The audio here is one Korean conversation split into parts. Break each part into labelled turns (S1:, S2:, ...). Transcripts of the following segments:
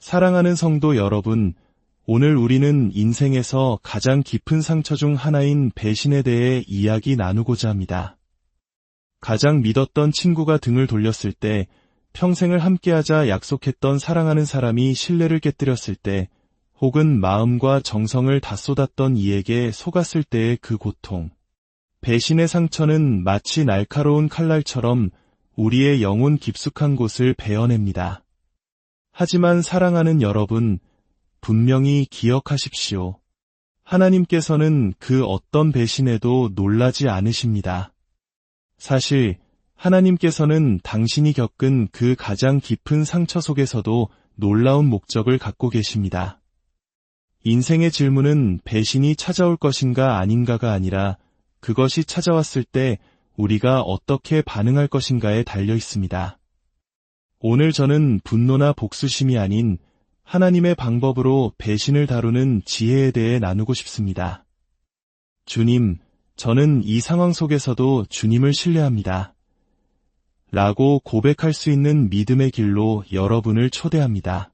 S1: 사랑하는 성도 여러분, 오늘 우리는 인생에서 가장 깊은 상처 중 하나인 배신에 대해 이야기 나누고자 합니다. 가장 믿었던 친구가 등을 돌렸을 때, 평생을 함께하자 약속했던 사랑하는 사람이 신뢰를 깨뜨렸을 때, 혹은 마음과 정성을 다 쏟았던 이에게 속았을 때의 그 고통. 배신의 상처는 마치 날카로운 칼날처럼 우리의 영혼 깊숙한 곳을 베어냅니다. 하지만 사랑하는 여러분, 분명히 기억하십시오. 하나님께서는 그 어떤 배신에도 놀라지 않으십니다. 사실 하나님께서는 당신이 겪은 그 가장 깊은 상처 속에서도 놀라운 목적을 갖고 계십니다. 인생의 질문은 배신이 찾아올 것인가 아닌가가 아니라 그것이 찾아왔을 때 우리가 어떻게 반응할 것인가에 달려 있습니다. 오늘 저는 분노나 복수심이 아닌 하나님의 방법으로 배신을 다루는 지혜에 대해 나누고 싶습니다. 주님, 저는 이 상황 속에서도 주님을 신뢰합니다. 라고 고백할 수 있는 믿음의 길로 여러분을 초대합니다.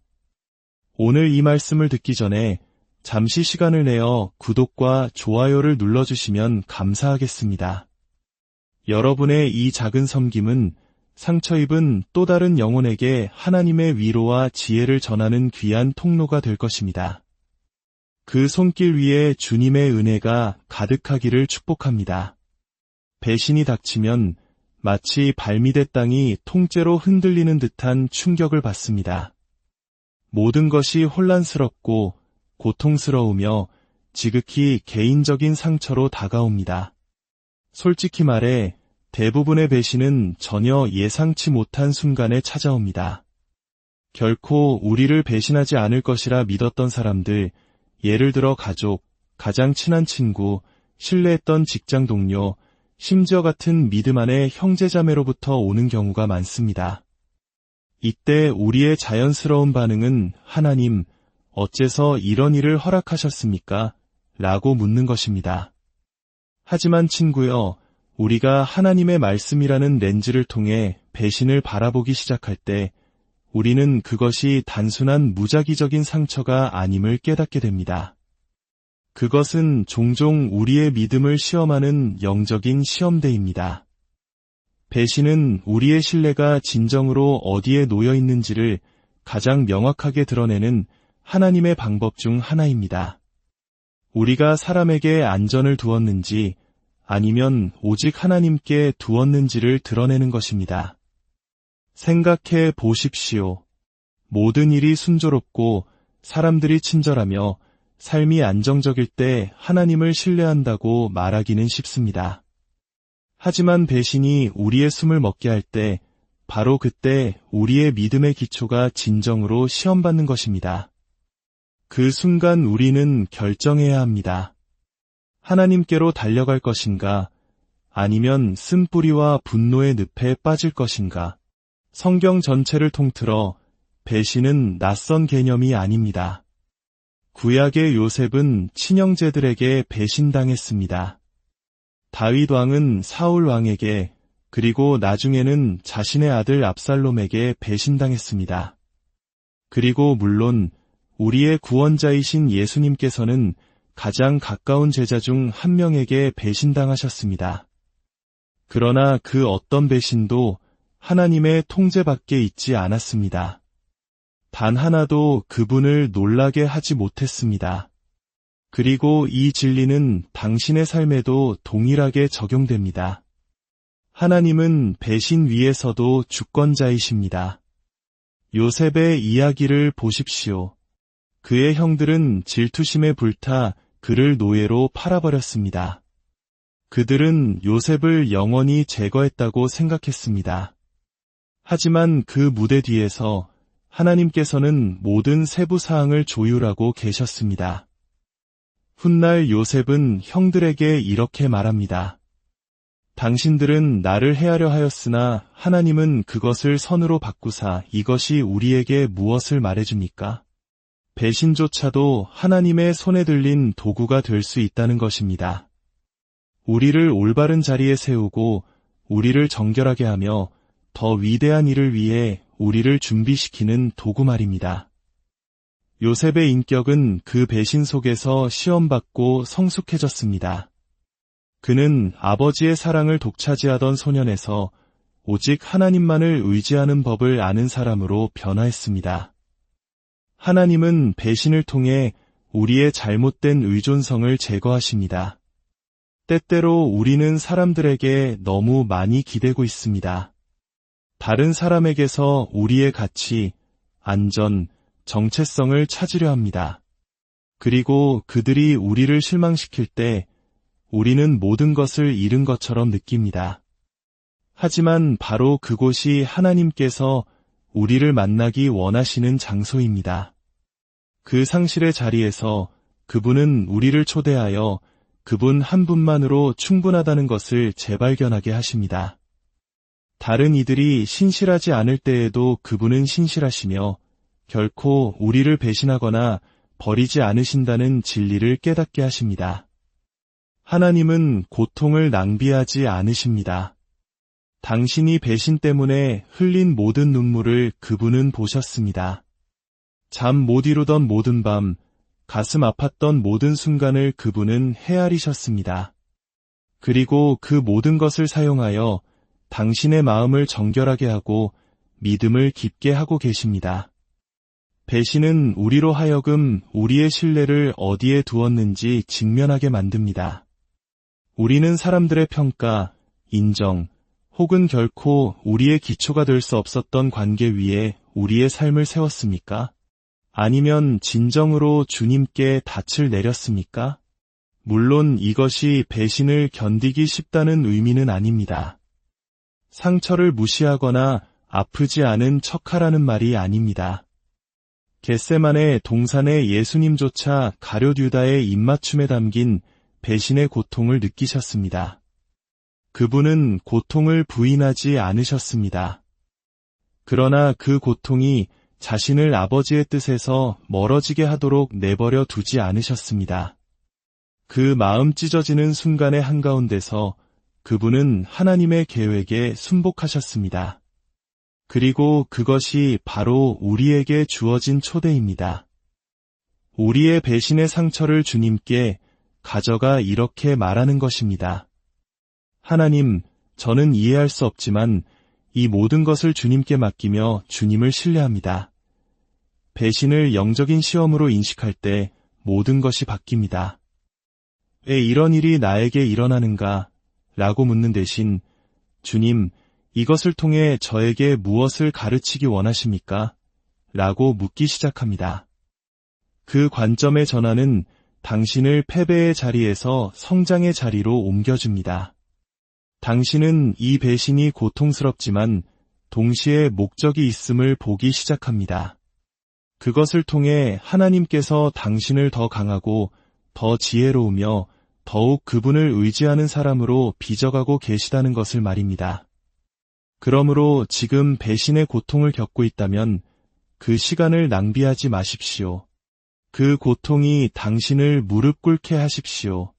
S1: 오늘 이 말씀을 듣기 전에 잠시 시간을 내어 구독과 좋아요를 눌러주시면 감사하겠습니다. 여러분의 이 작은 섬김은 상처 입은 또 다른 영혼에게 하나님의 위로와 지혜를 전하는 귀한 통로가 될 것입니다. 그 손길 위에 주님의 은혜가 가득하기를 축복합니다. 배신이 닥치면 마치 발밑의 땅이 통째로 흔들리는 듯한 충격을 받습니다. 모든 것이 혼란스럽고 고통스러우며 지극히 개인적인 상처로 다가옵니다. 솔직히 말해 대부분의 배신은 전혀 예상치 못한 순간에 찾아옵니다. 결코 우리를 배신하지 않을 것이라 믿었던 사람들, 예를 들어 가족, 가장 친한 친구, 신뢰했던 직장 동료, 심지어 같은 믿음 안의 형제자매로부터 오는 경우가 많습니다. 이때 우리의 자연스러운 반응은 하나님, 어째서 이런 일을 허락하셨습니까? 라고 묻는 것입니다. 하지만 친구여, 우리가 하나님의 말씀이라는 렌즈를 통해 배신을 바라보기 시작할 때 우리는 그것이 단순한 무작위적인 상처가 아님을 깨닫게 됩니다. 그것은 종종 우리의 믿음을 시험하는 영적인 시험대입니다. 배신은 우리의 신뢰가 진정으로 어디에 놓여 있는지를 가장 명확하게 드러내는 하나님의 방법 중 하나입니다. 우리가 사람에게 안전을 두었는지 아니면 오직 하나님께 두었는지를 드러내는 것입니다. 생각해 보십시오. 모든 일이 순조롭고 사람들이 친절하며 삶이 안정적일 때 하나님을 신뢰한다고 말하기는 쉽습니다. 하지만 배신이 우리의 숨을 먹게 할 때 바로 그때 우리의 믿음의 기초가 진정으로 시험받는 것입니다. 그 순간 우리는 결정해야 합니다. 하나님께로 달려갈 것인가, 아니면 쓴뿌리와 분노의 늪에 빠질 것인가. 성경 전체를 통틀어 배신은 낯선 개념이 아닙니다. 구약의 요셉은 친형제들에게 배신당했습니다. 다윗 왕은 사울 왕에게, 그리고 나중에는 자신의 아들 압살롬에게 배신당했습니다. 그리고 물론 우리의 구원자이신 예수님께서는 가장 가까운 제자 중 한 명에게 배신당하셨습니다. 그러나 그 어떤 배신도 하나님의 통제 밖에 있지 않았습니다. 단 하나도 그분을 놀라게 하지 못했습니다. 그리고 이 진리는 당신의 삶에도 동일하게 적용됩니다. 하나님은 배신 위에서도 주권자이십니다. 요셉의 이야기를 보십시오. 그의 형들은 질투심에 불타 그를 노예로 팔아버렸습니다. 그들은 요셉을 영원히 제거했다고 생각했습니다. 하지만 그 무대 뒤에서 하나님께서는 모든 세부 사항을 조율하고 계셨습니다. 훗날 요셉은 형들에게 이렇게 말합니다. 당신들은 나를 해하려 하였으나 하나님은 그것을 선으로 바꾸사 이것이 우리에게 무엇을 말해줍니까? 배신조차도 하나님의 손에 들린 도구가 될 수 있다는 것입니다. 우리를 올바른 자리에 세우고 우리를 정결하게 하며 더 위대한 일을 위해 우리를 준비시키는 도구 말입니다. 요셉의 인격은 그 배신 속에서 시험받고 성숙해졌습니다. 그는 아버지의 사랑을 독차지하던 소년에서 오직 하나님만을 의지하는 법을 아는 사람으로 변화했습니다. 하나님은 배신을 통해 우리의 잘못된 의존성을 제거하십니다. 때때로 우리는 사람들에게 너무 많이 기대고 있습니다. 다른 사람에게서 우리의 가치, 안전, 정체성을 찾으려 합니다. 그리고 그들이 우리를 실망시킬 때 우리는 모든 것을 잃은 것처럼 느낍니다. 하지만 바로 그곳이 하나님께서 우리를 만나기 원하시는 장소입니다. 그 상실의 자리에서 그분은 우리를 초대하여 그분 한 분만으로 충분하다는 것을 재발견하게 하십니다. 다른 이들이 신실하지 않을 때에도 그분은 신실하시며 결코 우리를 배신하거나 버리지 않으신다는 진리를 깨닫게 하십니다. 하나님은 고통을 낭비하지 않으십니다. 당신이 배신 때문에 흘린 모든 눈물을 그분은 보셨습니다. 잠 못 이루던 모든 밤, 가슴 아팠던 모든 순간을 그분은 헤아리셨습니다. 그리고 그 모든 것을 사용하여 당신의 마음을 정결하게 하고 믿음을 깊게 하고 계십니다. 배신은 우리로 하여금 우리의 신뢰를 어디에 두었는지 직면하게 만듭니다. 우리는 사람들의 평가, 인정, 혹은 결코 우리의 기초가 될 수 없었던 관계 위에 우리의 삶을 세웠습니까? 아니면 진정으로 주님께 닻을 내렸습니까? 물론 이것이 배신을 견디기 쉽다는 의미는 아닙니다. 상처를 무시하거나 아프지 않은 척하라는 말이 아닙니다. 겟세마네 동산의 예수님조차 가룟 유다의 입맞춤에 담긴 배신의 고통을 느끼셨습니다. 그분은 고통을 부인하지 않으셨습니다. 그러나 그 고통이 자신을 아버지의 뜻에서 멀어지게 하도록 내버려 두지 않으셨습니다. 그 마음 찢어지는 순간의 한가운데서 그분은 하나님의 계획에 순복하셨습니다. 그리고 그것이 바로 우리에게 주어진 초대입니다. 우리의 배신의 상처를 주님께 가져가 이렇게 말하는 것입니다. 하나님, 저는 이해할 수 없지만 이 모든 것을 주님께 맡기며 주님을 신뢰합니다. 배신을 영적인 시험으로 인식할 때 모든 것이 바뀝니다. 왜 이런 일이 나에게 일어나는가? 라고 묻는 대신 주님, 이것을 통해 저에게 무엇을 가르치기 원하십니까? 라고 묻기 시작합니다. 그 관점의 전환은 당신을 패배의 자리에서 성장의 자리로 옮겨줍니다. 당신은 이 배신이 고통스럽지만 동시에 목적이 있음을 보기 시작합니다. 그것을 통해 하나님께서 당신을 더 강하고 더 지혜로우며 더욱 그분을 의지하는 사람으로 빚어가고 계시다는 것을 말입니다. 그러므로 지금 배신의 고통을 겪고 있다면 그 시간을 낭비하지 마십시오. 그 고통이 당신을 무릎 꿇게 하십시오.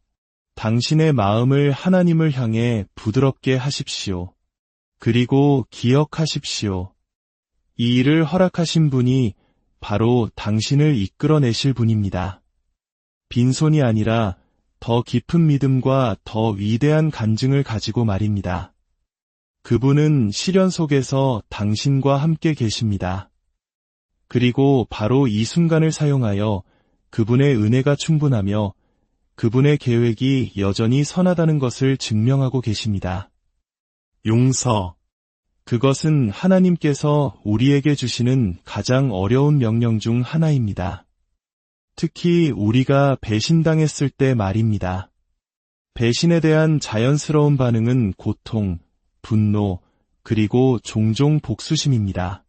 S1: 당신의 마음을 하나님을 향해 부드럽게 하십시오. 그리고 기억하십시오. 이 일을 허락하신 분이 바로 당신을 이끌어내실 분입니다. 빈손이 아니라 더 깊은 믿음과 더 위대한 간증을 가지고 말입니다. 그분은 시련 속에서 당신과 함께 계십니다. 그리고 바로 이 순간을 사용하여 그분의 은혜가 충분하며 그분의 계획이 여전히 선하다는 것을 증명하고 계십니다. 용서. 그것은 하나님께서 우리에게 주시는 가장 어려운 명령 중 하나입니다. 특히 우리가 배신당했을 때 말입니다. 배신에 대한 자연스러운 반응은 고통, 분노, 그리고 종종 복수심입니다.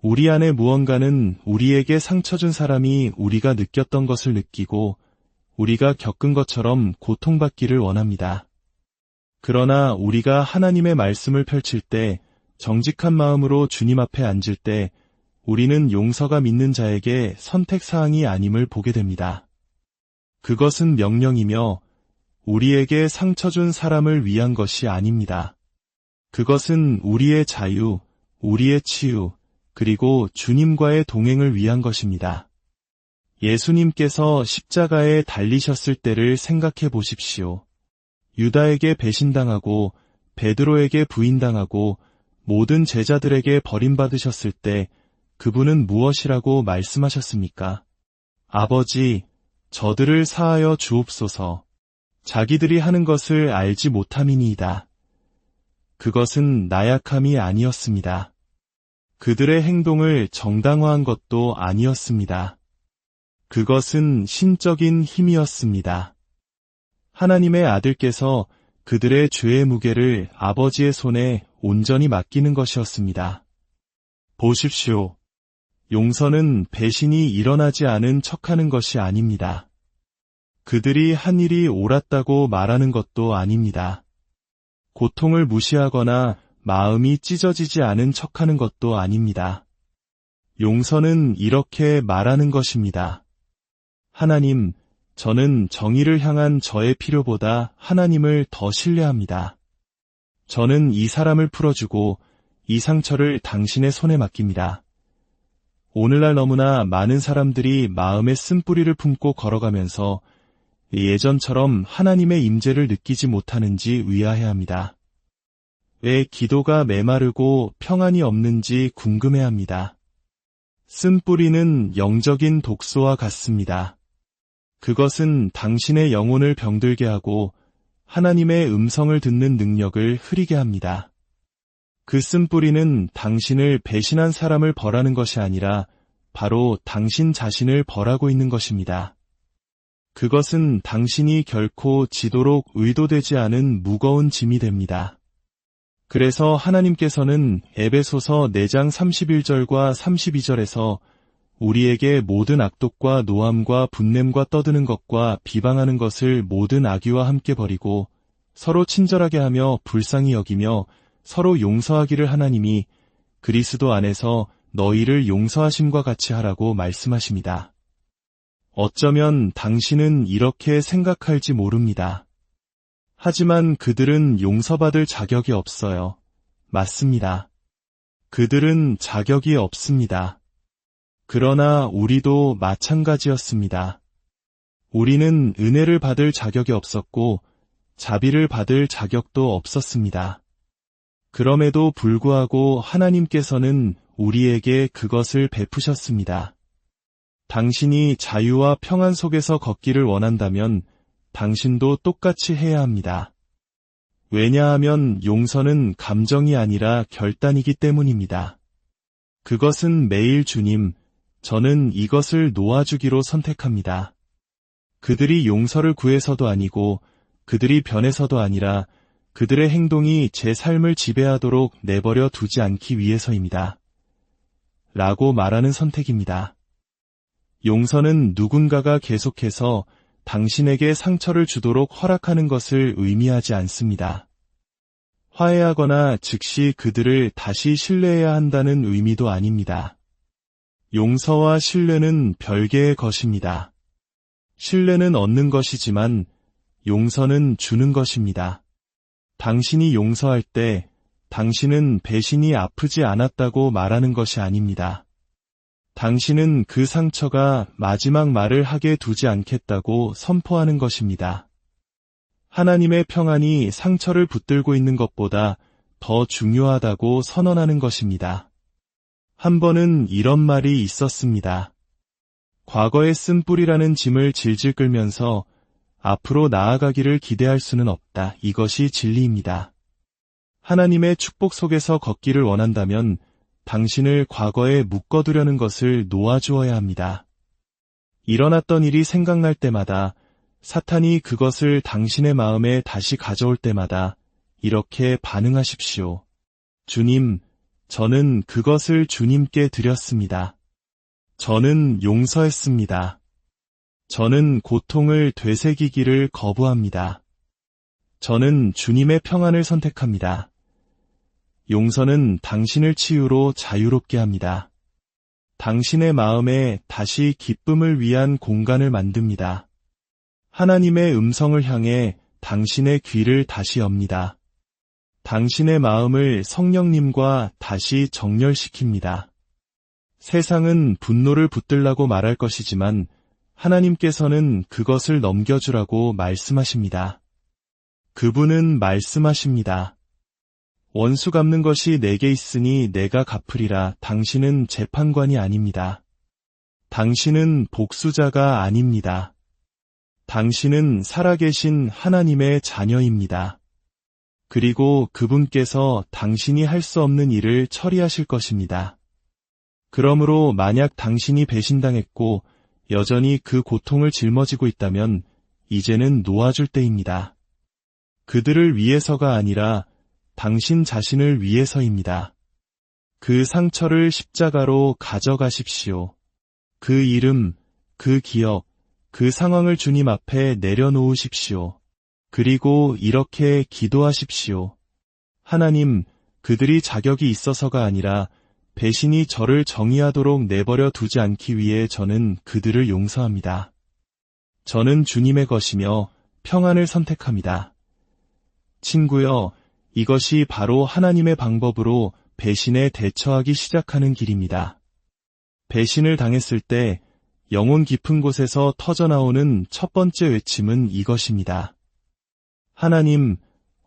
S1: 우리 안에 무언가는 우리에게 상처 준 사람이 우리가 느꼈던 것을 느끼고 우리가 겪은 것처럼 고통받기를 원합니다. 그러나 우리가 하나님의 말씀을 펼칠 때, 정직한 마음으로 주님 앞에 앉을 때 우리는 용서가 믿는 자에게 선택사항이 아님을 보게 됩니다. 그것은 명령이며 우리에게 상처 준 사람을 위한 것이 아닙니다. 그것은 우리의 자유, 우리의 치유, 그리고 주님과의 동행을 위한 것입니다. 예수님께서 십자가에 달리셨을 때를 생각해 보십시오. 유다에게 배신당하고 베드로에게 부인당하고 모든 제자들에게 버림받으셨을 때 그분은 무엇이라고 말씀하셨습니까? 아버지, 저들을 사하여 주옵소서. 자기들이 하는 것을 알지 못함이니이다. 그것은 나약함이 아니었습니다. 그들의 행동을 정당화한 것도 아니었습니다. 그것은 신적인 힘이었습니다. 하나님의 아들께서 그들의 죄의 무게를 아버지의 손에 온전히 맡기는 것이었습니다. 보십시오. 용서는 배신이 일어나지 않은 척하는 것이 아닙니다. 그들이 한 일이 옳았다고 말하는 것도 아닙니다. 고통을 무시하거나 마음이 찢어지지 않은 척하는 것도 아닙니다. 용서는 이렇게 말하는 것입니다. 하나님, 저는 정의를 향한 저의 필요보다 하나님을 더 신뢰합니다. 저는 이 사람을 풀어주고 이 상처를 당신의 손에 맡깁니다. 오늘날 너무나 많은 사람들이 마음의 쓴뿌리를 품고 걸어가면서 예전처럼 하나님의 임재를 느끼지 못하는지 의아해합니다. 왜 기도가 메마르고 평안이 없는지 궁금해합니다. 쓴뿌리는 영적인 독소와 같습니다. 그것은 당신의 영혼을 병들게 하고 하나님의 음성을 듣는 능력을 흐리게 합니다. 그 쓴뿌리는 당신을 배신한 사람을 벌하는 것이 아니라 바로 당신 자신을 벌하고 있는 것입니다. 그것은 당신이 결코 지도록 의도되지 않은 무거운 짐이 됩니다. 그래서 하나님께서는 에베소서 4장 31절과 32절에서 우리에게 모든 악독과 노함과 분냄과 떠드는 것과 비방하는 것을 모든 악의와 함께 버리고 서로 친절하게 하며 불쌍히 여기며 서로 용서하기를 하나님이 그리스도 안에서 너희를 용서하심과 같이 하라고 말씀하십니다. 어쩌면 당신은 이렇게 생각할지 모릅니다. 하지만 그들은 용서받을 자격이 없어요. 맞습니다. 그들은 자격이 없습니다. 그러나 우리도 마찬가지였습니다. 우리는 은혜를 받을 자격이 없었고 자비를 받을 자격도 없었습니다. 그럼에도 불구하고 하나님께서는 우리에게 그것을 베푸셨습니다. 당신이 자유와 평안 속에서 걷기를 원한다면 당신도 똑같이 해야 합니다. 왜냐하면 용서는 감정이 아니라 결단이기 때문입니다. 그것은 매일 주님, 저는 이것을 놓아주기로 선택합니다. 그들이 용서를 구해서도 아니고 그들이 변해서도 아니라 그들의 행동이 제 삶을 지배하도록 내버려 두지 않기 위해서입니다. 라고 말하는 선택입니다. 용서는 누군가가 계속해서 당신에게 상처를 주도록 허락하는 것을 의미하지 않습니다. 화해하거나 즉시 그들을 다시 신뢰해야 한다는 의미도 아닙니다. 용서와 신뢰는 별개의 것입니다. 신뢰는 얻는 것이지만 용서는 주는 것입니다. 당신이 용서할 때 당신은 배신이 아프지 않았다고 말하는 것이 아닙니다. 당신은 그 상처가 마지막 말을 하게 두지 않겠다고 선포하는 것입니다. 하나님의 평안이 상처를 붙들고 있는 것보다 더 중요하다고 선언하는 것입니다. 한 번은 이런 말이 있었습니다. 과거의 쓴뿌리라는 짐을 질질 끌면서 앞으로 나아가기를 기대할 수는 없다. 이것이 진리입니다. 하나님의 축복 속에서 걷기를 원한다면 당신을 과거에 묶어두려는 것을 놓아주어야 합니다. 일어났던 일이 생각날 때마다 사탄이 그것을 당신의 마음에 다시 가져올 때마다 이렇게 반응하십시오. 주님, 저는 그것을 주님께 드렸습니다. 저는 용서했습니다. 저는 고통을 되새기기를 거부합니다. 저는 주님의 평안을 선택합니다. 용서는 당신을 치유로 자유롭게 합니다. 당신의 마음에 다시 기쁨을 위한 공간을 만듭니다. 하나님의 음성을 향해 당신의 귀를 다시 엽니다. 당신의 마음을 성령님과 다시 정렬시킵니다. 세상은 분노를 붙들라고 말할 것이지만 하나님께서는 그것을 넘겨주라고 말씀하십니다. 그분은 말씀하십니다. 원수 갚는 것이 내게 있으니 내가 갚으리라. 당신은 재판관이 아닙니다. 당신은 복수자가 아닙니다. 당신은 살아계신 하나님의 자녀입니다. 그리고 그분께서 당신이 할 수 없는 일을 처리하실 것입니다. 그러므로 만약 당신이 배신당했고 여전히 그 고통을 짊어지고 있다면 이제는 놓아줄 때입니다. 그들을 위해서가 아니라 당신 자신을 위해서입니다. 그 상처를 십자가로 가져가십시오. 그 이름, 그 기억, 그 상황을 주님 앞에 내려놓으십시오. 그리고 이렇게 기도하십시오. 하나님, 그들이 자격이 있어서가 아니라 배신이 저를 정의하도록 내버려 두지 않기 위해 저는 그들을 용서합니다. 저는 주님의 것이며 평안을 선택합니다. 친구여, 이것이 바로 하나님의 방법으로 배신에 대처하기 시작하는 길입니다. 배신을 당했을 때 영혼 깊은 곳에서 터져나오는 첫 번째 외침은 이것입니다. 하나님,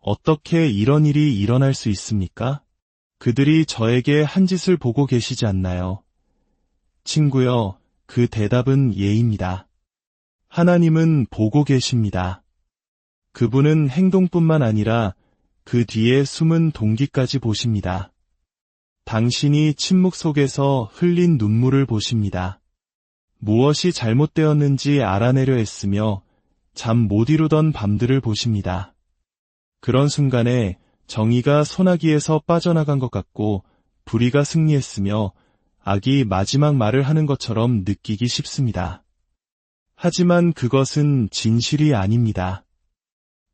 S1: 어떻게 이런 일이 일어날 수 있습니까? 그들이 저에게 한 짓을 보고 계시지 않나요? 친구여, 그 대답은 예입니다. 하나님은 보고 계십니다. 그분은 행동뿐만 아니라 그 뒤에 숨은 동기까지 보십니다. 당신이 침묵 속에서 흘린 눈물을 보십니다. 무엇이 잘못되었는지 알아내려 애쓰며 잠 못 이루던 밤들을 보십니다. 그런 순간에 정의가 소나기에서 빠져나간 것 같고 불의가 승리했으며 악이 마지막 말을 하는 것처럼 느끼기 쉽습니다. 하지만 그것은 진실이 아닙니다.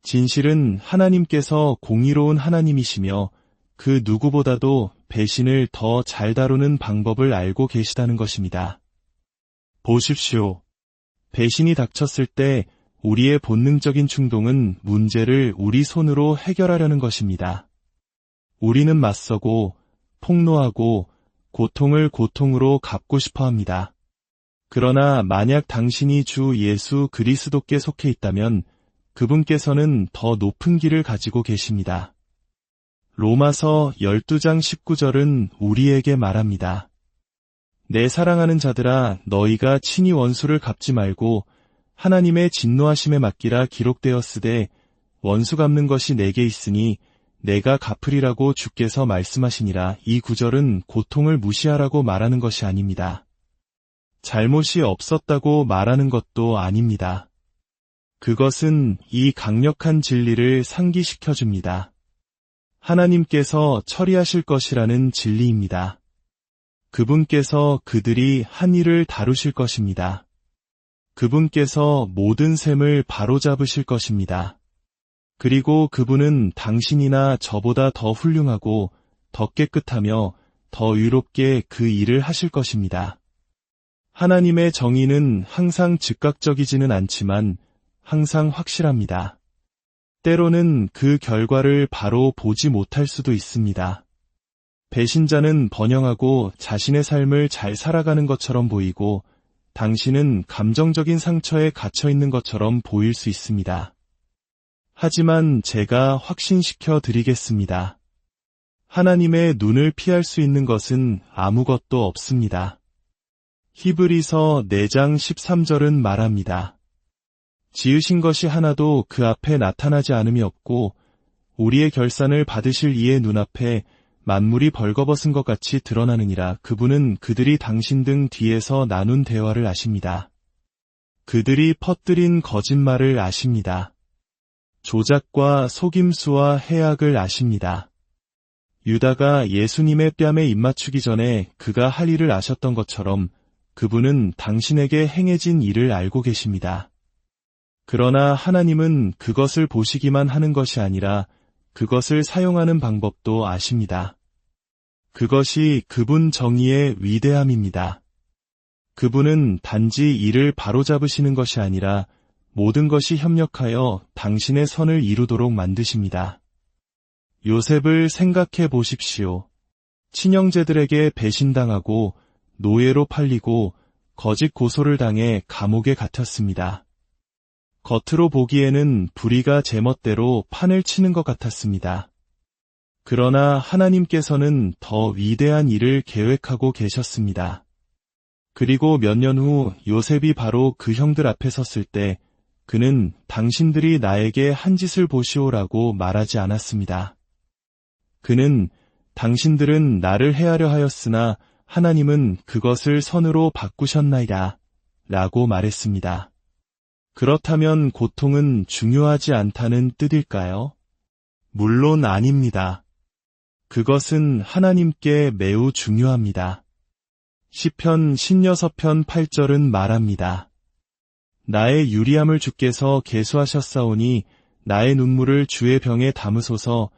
S1: 진실은 하나님께서 공의로운 하나님이시며 그 누구보다도 배신을 더 잘 다루는 방법을 알고 계시다는 것입니다. 보십시오. 배신이 닥쳤을 때 우리의 본능적인 충동은 문제를 우리 손으로 해결하려는 것입니다. 우리는 맞서고 폭로하고 고통을 고통으로 갚고 싶어 합니다. 그러나 만약 당신이 주 예수 그리스도께 속해 있다면 그분께서는 더 높은 길을 가지고 계십니다. 로마서 12장 19절은 우리에게 말합니다. 내 사랑하는 자들아, 너희가 친히 원수를 갚지 말고 하나님의 진노하심에 맡기라. 기록되었으되 원수 갚는 것이 내게 있으니 내가 갚으리라고 주께서 말씀하시니라. 이 구절은 고통을 무시하라고 말하는 것이 아닙니다. 잘못이 없었다고 말하는 것도 아닙니다. 그것은 이 강력한 진리를 상기시켜줍니다. 하나님께서 처리하실 것이라는 진리입니다. 그분께서 그들이 한 일을 다루실 것입니다. 그분께서 모든 셈을 바로잡으실 것입니다. 그리고 그분은 당신이나 저보다 더 훌륭하고 더 깨끗하며 더 의롭게 그 일을 하실 것입니다. 하나님의 정의는 항상 즉각적이지는 않지만 항상 확실합니다. 때로는 그 결과를 바로 보지 못할 수도 있습니다. 배신자는 번영하고 자신의 삶을 잘 살아가는 것처럼 보이고 당신은 감정적인 상처에 갇혀 있는 것처럼 보일 수 있습니다. 하지만 제가 확신시켜 드리겠습니다. 하나님의 눈을 피할 수 있는 것은 아무것도 없습니다. 히브리서 4장 13절은 말합니다. 지으신 것이 하나도 그 앞에 나타나지 않음이 없고 우리의 결산을 받으실 이의 눈앞에 만물이 벌거벗은 것 같이 드러나느니라. 그분은 그들이 당신 등 뒤에서 나눈 대화를 아십니다. 그들이 퍼뜨린 거짓말을 아십니다. 조작과 속임수와 해악을 아십니다. 유다가 예수님의 뺨에 입맞추기 전에 그가 할 일을 아셨던 것처럼 그분은 당신에게 행해진 일을 알고 계십니다. 그러나 하나님은 그것을 보시기만 하는 것이 아니라 그것을 사용하는 방법도 아십니다. 그것이 그분 정의의 위대함입니다. 그분은 단지 이를 바로잡으시는 것이 아니라 모든 것이 협력하여 당신의 선을 이루도록 만드십니다. 요셉을 생각해 보십시오. 친형제들에게 배신당하고 노예로 팔리고 거짓 고소를 당해 감옥에 갇혔습니다. 겉으로 보기에는 불의가 제멋대로 판을 치는 것 같았습니다. 그러나 하나님께서는 더 위대한 일을 계획하고 계셨습니다. 그리고 몇 년 후 요셉이 바로 그 형들 앞에 섰을 때 그는 당신들이 나에게 한 짓을 보시오라고 말하지 않았습니다. 그는 당신들은 나를 해하려 하였으나 하나님은 그것을 선으로 바꾸셨나이다 라고 말했습니다. 그렇다면 고통은 중요하지 않다는 뜻일까요? 물론 아닙니다. 그것은 하나님께 매우 중요합니다. 시편 16편 8절은 말합니다. 나의 유리함을 주께서 계수하셨사오니 나의 눈물을 주의 병에 담으소서.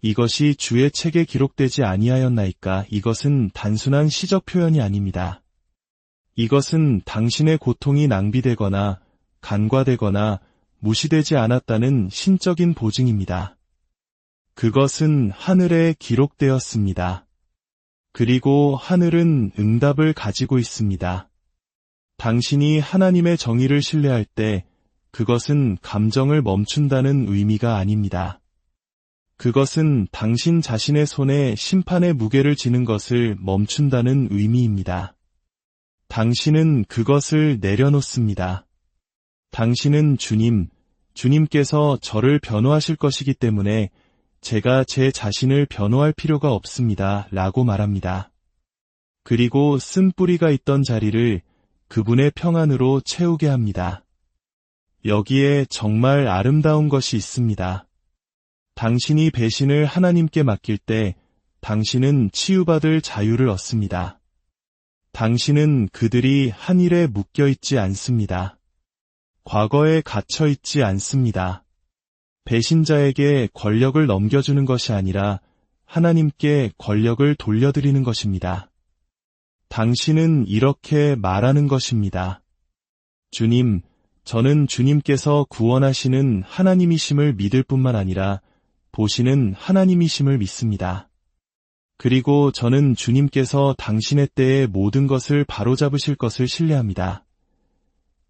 S1: 이것이 주의 책에 기록되지 아니하였나이까. 이것은 단순한 시적 표현이 아닙니다. 이것은 당신의 고통이 낭비되거나 간과되거나 무시되지 않았다는 신적인 보증입니다. 그것은 하늘에 기록되었습니다. 그리고 하늘은 응답을 가지고 있습니다. 당신이 하나님의 정의를 신뢰할 때 그것은 감정을 멈춘다는 의미가 아닙니다. 그것은 당신 자신의 손에 심판의 무게를 지는 것을 멈춘다는 의미입니다. 당신은 그것을 내려놓습니다. 당신은 주님께서 저를 변호하실 것이기 때문에 제가 제 자신을 변호할 필요가 없습니다. 라고 말합니다. 그리고 쓴뿌리가 있던 자리를 그분의 평안으로 채우게 합니다. 여기에 정말 아름다운 것이 있습니다. 당신이 배신을 하나님께 맡길 때 당신은 치유받을 자유를 얻습니다. 당신은 그들이 한 일에 묶여 있지 않습니다. 과거에 갇혀 있지 않습니다. 배신자에게 권력을 넘겨주는 것이 아니라 하나님께 권력을 돌려드리는 것입니다. 당신은 이렇게 말하는 것입니다. 주님, 저는 주님께서 구원하시는 하나님이심을 믿을 뿐만 아니라 보시는 하나님이심을 믿습니다. 그리고 저는 주님께서 당신의 때에 모든 것을 바로잡으실 것을 신뢰합니다.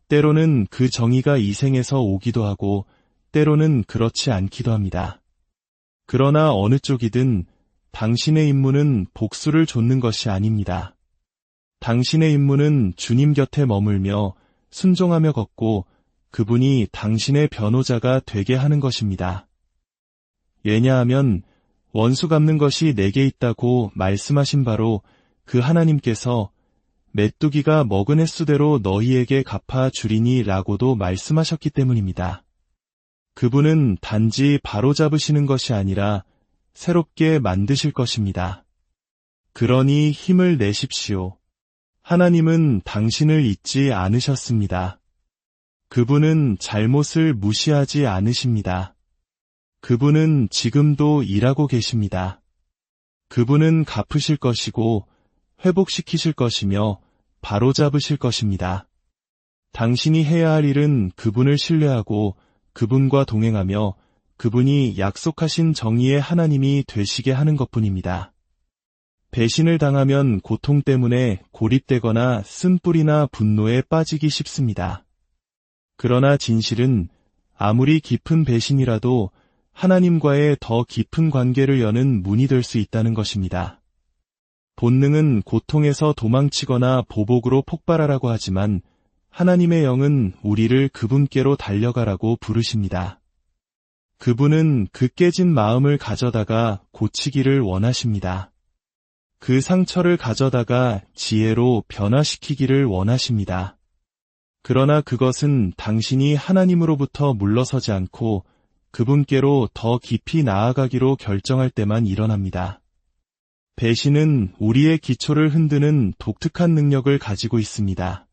S1: 때로는 그 정의가 이 생에서 오기도 하고 때로는 그렇지 않기도 합니다. 그러나 어느 쪽이든 당신의 임무는 복수를 좇는 것이 아닙니다. 당신의 임무는 주님 곁에 머물며 순종하며 걷고 그분이 당신의 변호자가 되게 하는 것입니다. 왜냐하면 원수 갚는 것이 내게 있다고 말씀하신 바로 그 하나님께서 메뚜기가 먹은 횟수대로 너희에게 갚아 주리니 라고도 말씀하셨기 때문입니다. 그분은 단지 바로잡으시는 것이 아니라 새롭게 만드실 것입니다. 그러니 힘을 내십시오. 하나님은 당신을 잊지 않으셨습니다. 그분은 잘못을 무시하지 않으십니다. 그분은 지금도 일하고 계십니다. 그분은 갚으실 것이고 회복시키실 것이며 바로잡으실 것입니다. 당신이 해야 할 일은 그분을 신뢰하고 그분과 동행하며 그분이 약속하신 정의의 하나님이 되시게 하는 것뿐입니다. 배신을 당하면 고통 때문에 고립되거나 쓴뿌리나 분노에 빠지기 쉽습니다. 그러나 진실은 아무리 깊은 배신이라도 하나님과의 더 깊은 관계를 여는 문이 될 수 있다는 것입니다. 본능은 고통에서 도망치거나 보복으로 폭발하라고 하지만 하나님의 영은 우리를 그분께로 달려가라고 부르십니다. 그분은 그 깨진 마음을 가져다가 고치기를 원하십니다. 그 상처를 가져다가 지혜로 변화시키기를 원하십니다. 그러나 그것은 당신이 하나님으로부터 물러서지 않고 그분께로 더 깊이 나아가기로 결정할 때만 일어납니다. 배신은 우리의 기초를 흔드는 독특한 능력을 가지고 있습니다.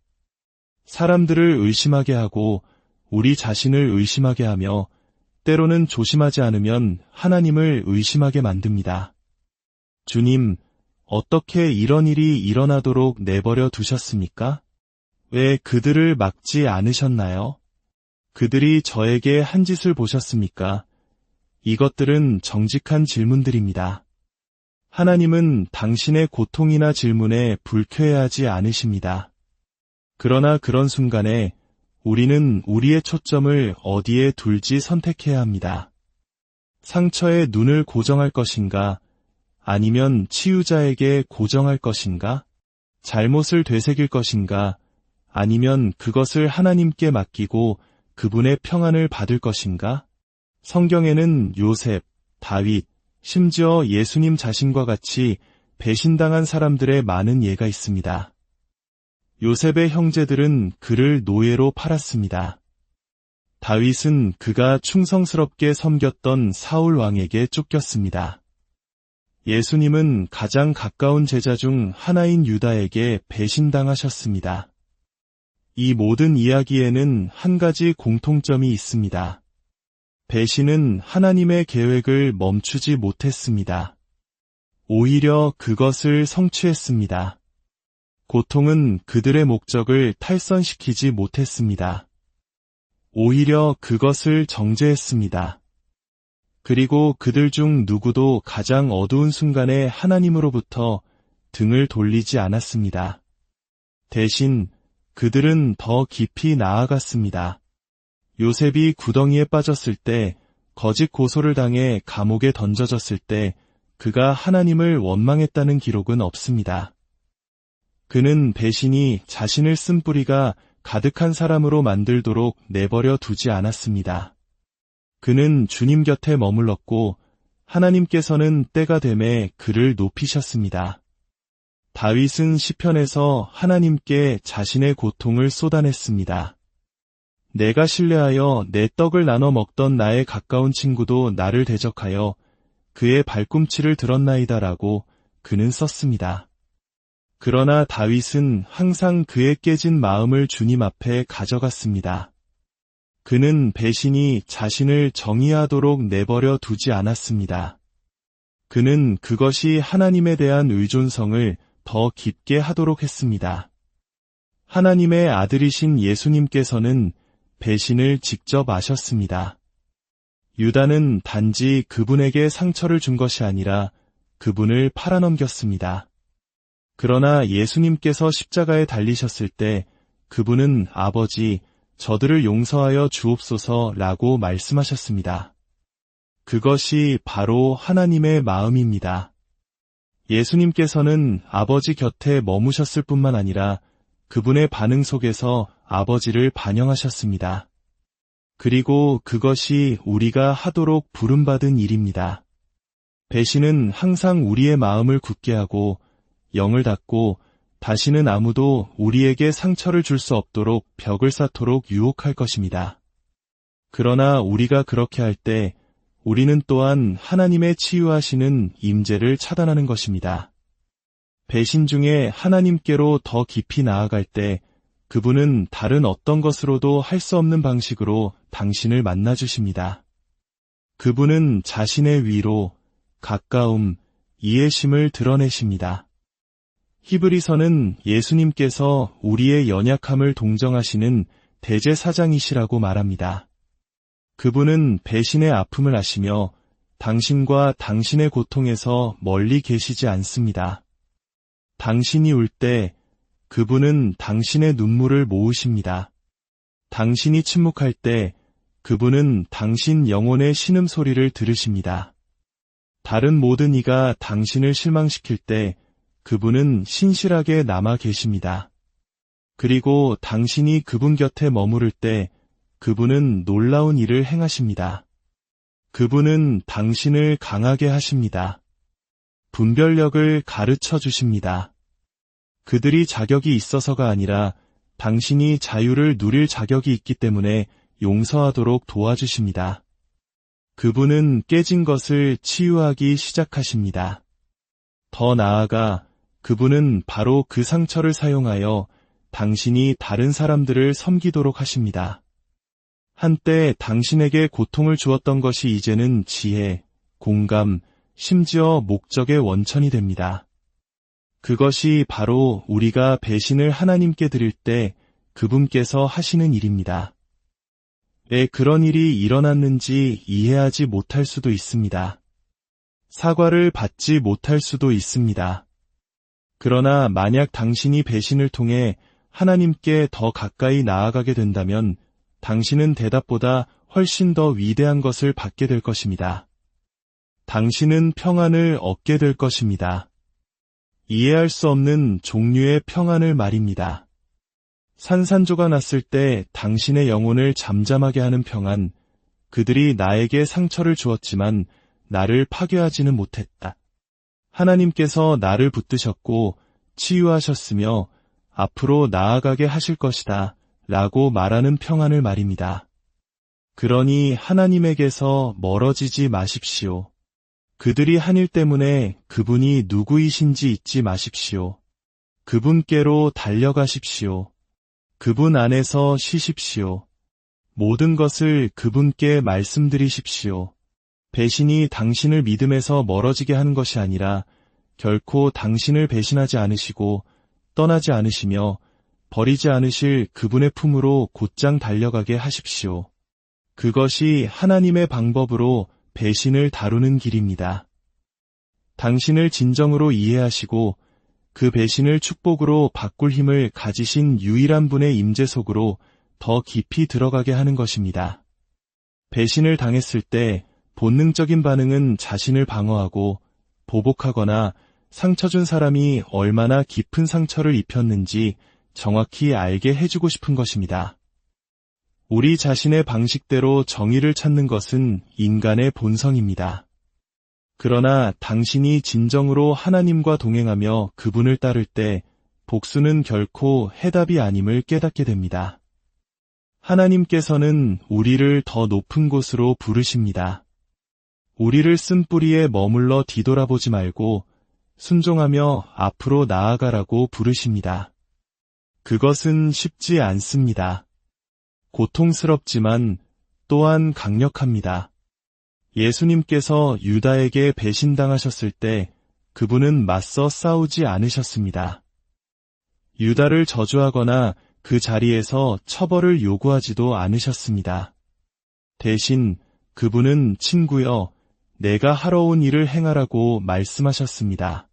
S1: 사람들을 의심하게 하고 우리 자신을 의심하게 하며 때로는 조심하지 않으면 하나님을 의심하게 만듭니다. 주님, 어떻게 이런 일이 일어나도록 내버려 두셨습니까? 왜 그들을 막지 않으셨나요? 그들이 저에게 한 짓을 보셨습니까? 이것들은 정직한 질문들입니다. 하나님은 당신의 고통이나 질문에 불쾌해하지 않으십니다. 그러나 그런 순간에 우리는 우리의 초점을 어디에 둘지 선택해야 합니다. 상처에 눈을 고정할 것인가? 아니면 치유자에게 고정할 것인가? 잘못을 되새길 것인가? 아니면 그것을 하나님께 맡기고 그분의 평안을 받을 것인가? 성경에는 요셉, 다윗, 심지어 예수님 자신과 같이 배신당한 사람들의 많은 예가 있습니다. 요셉의 형제들은 그를 노예로 팔았습니다. 다윗은 그가 충성스럽게 섬겼던 사울 왕에게 쫓겼습니다. 예수님은 가장 가까운 제자 중 하나인 유다에게 배신당하셨습니다. 이 모든 이야기에는 한 가지 공통점이 있습니다. 배신은 하나님의 계획을 멈추지 못했습니다. 오히려 그것을 성취했습니다. 고통은 그들의 목적을 탈선시키지 못했습니다. 오히려 그것을 정죄했습니다. 그리고 그들 중 누구도 가장 어두운 순간에 하나님으로부터 등을 돌리지 않았습니다. 대신 그들은 더 깊이 나아갔습니다. 요셉이 구덩이에 빠졌을 때, 거짓 고소를 당해 감옥에 던져졌을 때 그가 하나님을 원망했다는 기록은 없습니다. 그는 배신이 자신을 쓴 뿌리가 가득한 사람으로 만들도록 내버려 두지 않았습니다. 그는 주님 곁에 머물렀고 하나님께서는 때가 되매 그를 높이셨습니다. 다윗은 시편에서 하나님께 자신의 고통을 쏟아냈습니다. 내가 신뢰하여 내 떡을 나눠 먹던 나의 가까운 친구도 나를 대적하여 그의 발꿈치를 들었나이다라고 그는 썼습니다. 그러나 다윗은 항상 그의 깨진 마음을 주님 앞에 가져갔습니다. 그는 배신이 자신을 정의하도록 내버려 두지 않았습니다. 그는 그것이 하나님에 대한 의존성을 더 깊게 하도록 했습니다. 하나님의 아들이신 예수님께서는 배신을 직접 아셨습니다. 유다는 단지 그분에게 상처를 준 것이 아니라 그분을 팔아넘겼습니다. 그러나 예수님께서 십자가에 달리셨을 때 그분은 아버지, 저들을 용서하여 주옵소서라고 말씀하셨습니다. 그것이 바로 하나님의 마음입니다. 예수님께서는 아버지 곁에 머무셨을 뿐만 아니라 그분의 반응 속에서 아버지를 반영하셨습니다. 그리고 그것이 우리가 하도록 부름받은 일입니다. 배신은 항상 우리의 마음을 굳게 하고 영을 닫고 다시는 아무도 우리에게 상처를 줄 수 없도록 벽을 쌓도록 유혹할 것입니다. 그러나 우리가 그렇게 할 때 우리는 또한 하나님의 치유하시는 임재를 차단하는 것입니다. 배신 중에 하나님께로 더 깊이 나아갈 때 그분은 다른 어떤 것으로도 할 수 없는 방식으로 당신을 만나주십니다. 그분은 자신의 위로, 가까움, 이해심을 드러내십니다. 히브리서는 예수님께서 우리의 연약함을 동정하시는 대제사장이시라고 말합니다. 그분은 배신의 아픔을 아시며 당신과 당신의 고통에서 멀리 계시지 않습니다. 당신이 울 때 그분은 당신의 눈물을 모으십니다. 당신이 침묵할 때 그분은 당신 영혼의 신음소리를 들으십니다. 다른 모든 이가 당신을 실망시킬 때 그분은 신실하게 남아 계십니다. 그리고 당신이 그분 곁에 머무를 때 그분은 놀라운 일을 행하십니다. 그분은 당신을 강하게 하십니다. 분별력을 가르쳐 주십니다. 그들이 자격이 있어서가 아니라 당신이 자유를 누릴 자격이 있기 때문에 용서하도록 도와주십니다. 그분은 깨진 것을 치유하기 시작하십니다. 더 나아가 그분은 바로 그 상처를 사용하여 당신이 다른 사람들을 섬기도록 하십니다. 한때 당신에게 고통을 주었던 것이 이제는 지혜, 공감, 심지어 목적의 원천이 됩니다. 그것이 바로 우리가 배신을 하나님께 드릴 때 그분께서 하시는 일입니다. 왜 그런 일이 일어났는지 이해하지 못할 수도 있습니다. 사과를 받지 못할 수도 있습니다. 그러나 만약 당신이 배신을 통해 하나님께 더 가까이 나아가게 된다면 당신은 대답보다 훨씬 더 위대한 것을 받게 될 것입니다. 당신은 평안을 얻게 될 것입니다. 이해할 수 없는 종류의 평안을 말입니다. 산산조가 났을 때 당신의 영혼을 잠잠하게 하는 평안, 그들이 나에게 상처를 주었지만 나를 파괴하지는 못했다. 하나님께서 나를 붙드셨고 치유하셨으며 앞으로 나아가게 하실 것이다 라고 말하는 평안을 말입니다. 그러니 하나님에게서 멀어지지 마십시오. 그들이 한 일 때문에 그분이 누구이신지 잊지 마십시오. 그분께로 달려가십시오. 그분 안에서 쉬십시오. 모든 것을 그분께 말씀드리십시오. 배신이 당신을 믿음에서 멀어지게 하는 것이 아니라 결코 당신을 배신하지 않으시고 떠나지 않으시며 버리지 않으실 그분의 품으로 곧장 달려가게 하십시오. 그것이 하나님의 방법으로 배신을 다루는 길입니다. 당신을 진정으로 이해하시고 그 배신을 축복으로 바꿀 힘을 가지신 유일한 분의 임재 속으로 더 깊이 들어가게 하는 것입니다. 배신을 당했을 때 본능적인 반응은 자신을 방어하고 보복하거나 상처 준 사람이 얼마나 깊은 상처를 입혔는지 정확히 알게 해주고 싶은 것입니다. 우리 자신의 방식대로 정의를 찾는 것은 인간의 본성입니다. 그러나 당신이 진정으로 하나님과 동행하며 그분을 따를 때 복수는 결코 해답이 아님을 깨닫게 됩니다. 하나님께서는 우리를 더 높은 곳으로 부르십니다. 우리를 쓴 뿌리에 머물러 뒤돌아보지 말고 순종하며 앞으로 나아가라고 부르십니다. 그것은 쉽지 않습니다. 고통스럽지만 또한 강력합니다. 예수님께서 유다에게 배신당하셨을 때 그분은 맞서 싸우지 않으셨습니다. 유다를 저주하거나 그 자리에서 처벌을 요구하지도 않으셨습니다. 대신 그분은 친구여, 내가 하러 온 일을 행하라고 말씀하셨습니다.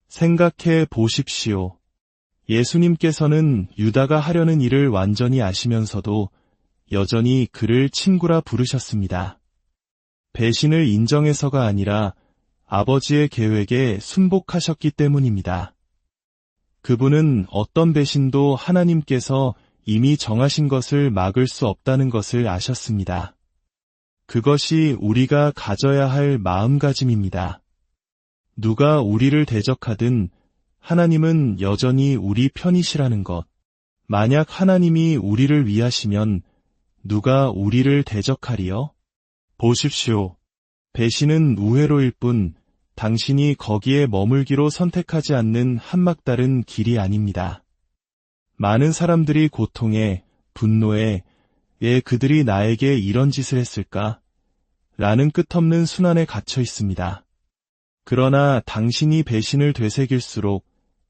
S1: 생각해 보십시오. 예수님께서는 유다가 하려는 일을 완전히 아시면서도 여전히 그를 친구라 부르셨습니다. 배신을 인정해서가 아니라 아버지의 계획에 순복하셨기 때문입니다. 그분은 어떤 배신도 하나님께서 이미 정하신 것을 막을 수 없다는 것을 아셨습니다. 그것이 우리가 가져야 할 마음가짐입니다. 누가 우리를 대적하든 하나님은 여전히 우리 편이시라는 것. 만약 하나님이 우리를 위하시면 누가 우리를 대적하리요? 보십시오. 배신은 우회로일 뿐 당신이 거기에 머물기로 선택하지 않는 한막다른 길이 아닙니다. 많은 사람들이 고통에, 분노에, 왜 그들이 나에게 이런 짓을 했을까? 라는 끝없는 순환에 갇혀 있습니다. 그러나 당신이 배신을 되새길수록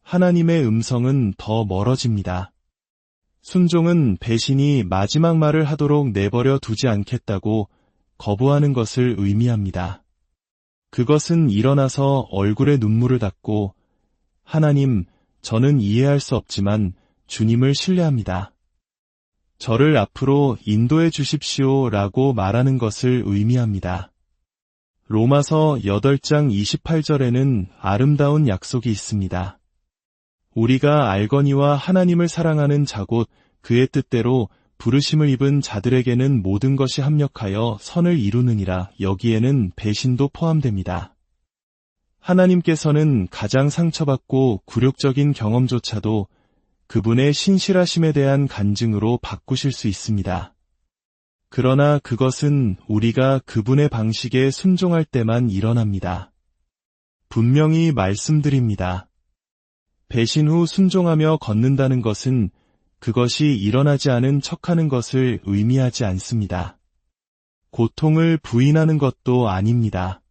S1: 하나님의 음성은 더 멀어집니다. 순종은 배신이 마지막 말을 하도록 내버려 두지 않겠다고 거부하는 것을 의미합니다. 그것은 일어나서 얼굴에 눈물을 닦고 하나님, 저는 이해할 수 없지만 주님을 신뢰합니다. 저를 앞으로 인도해 주십시오 라고 말하는 것을 의미합니다. 로마서 8장 28절에는 아름다운 약속이 있습니다. 우리가 알거니와 하나님을 사랑하는 자 곧 그의 뜻대로 부르심을 입은 자들에게는 모든 것이 합력하여 선을 이루느니라. 여기에는 배신도 포함됩니다. 하나님께서는 가장 상처받고 굴욕적인 경험조차도 그분의 신실하심에 대한 간증으로 바꾸실 수 있습니다. 그러나 그것은 우리가 그분의 방식에 순종할 때만 일어납니다. 분명히 말씀드립니다. 배신 후 순종하며 걷는다는 것은 그것이 일어나지 않은 척하는 것을 의미하지 않습니다. 고통을 부인하는 것도 아닙니다.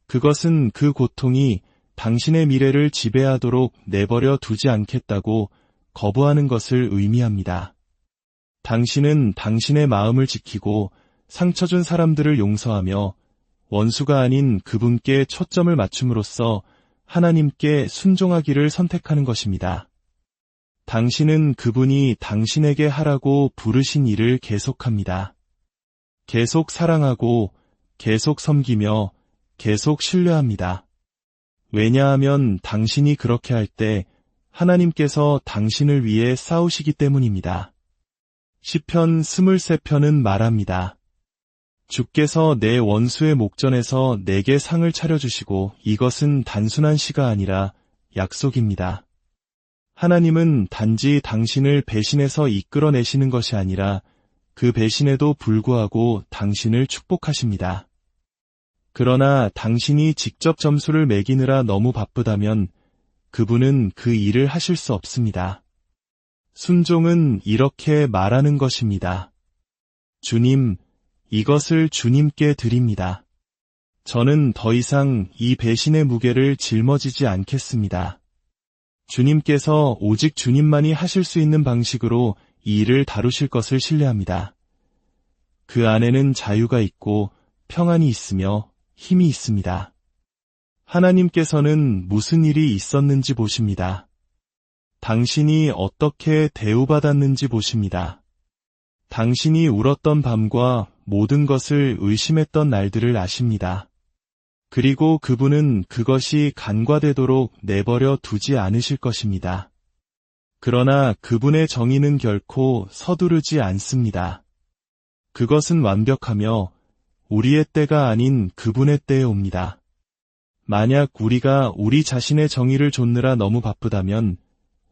S1: 그것은 그 고통이 당신의 미래를 지배하도록 내버려 두지 않겠다고 거부하는 것을 의미합니다. 당신은 당신의 마음을 지키고 상처 준 사람들을 용서하며 원수가 아닌 그분께 초점을 맞춤으로써 하나님께 순종하기를 선택하는 것입니다. 당신은 그분이 당신에게 하라고 부르신 일을 계속합니다. 계속 사랑하고, 계속 섬기며, 계속 신뢰합니다. 왜냐하면 당신이 그렇게 할 때 하나님께서 당신을 위해 싸우시기 때문입니다. 시편 23편은 말합니다. 주께서 내 원수의 목전에서 내게 상을 차려주시고 이것은 단순한 시가 아니라 약속입니다. 하나님은 단지 당신을 배신해서 이끌어내시는 것이 아니라 그 배신에도 불구하고 당신을 축복하십니다. 그러나 당신이 직접 점수를 매기느라 너무 바쁘다면 그분은 그 일을 하실 수 없습니다. 순종은 이렇게 말하는 것입니다. 주님, 이것을 주님께 드립니다. 저는 더 이상 이 배신의 무게를 짊어지지 않겠습니다. 주님께서 오직 주님만이 하실 수 있는 방식으로 이 일을 다루실 것을 신뢰합니다. 그 안에는 자유가 있고 평안이 있으며 힘이 있습니다. 하나님께서는 무슨 일이 있었는지 보십니다. 당신이 어떻게 대우받았는지 보십니다. 당신이 울었던 밤과 모든 것을 의심했던 날들을 아십니다. 그리고 그분은 그것이 간과되도록 내버려 두지 않으실 것입니다. 그러나 그분의 정의는 결코 서두르지 않습니다. 그것은 완벽하며 우리의 때가 아닌 그분의 때에 옵니다. 만약 우리가 우리 자신의 정의를 좇느라 너무 바쁘다면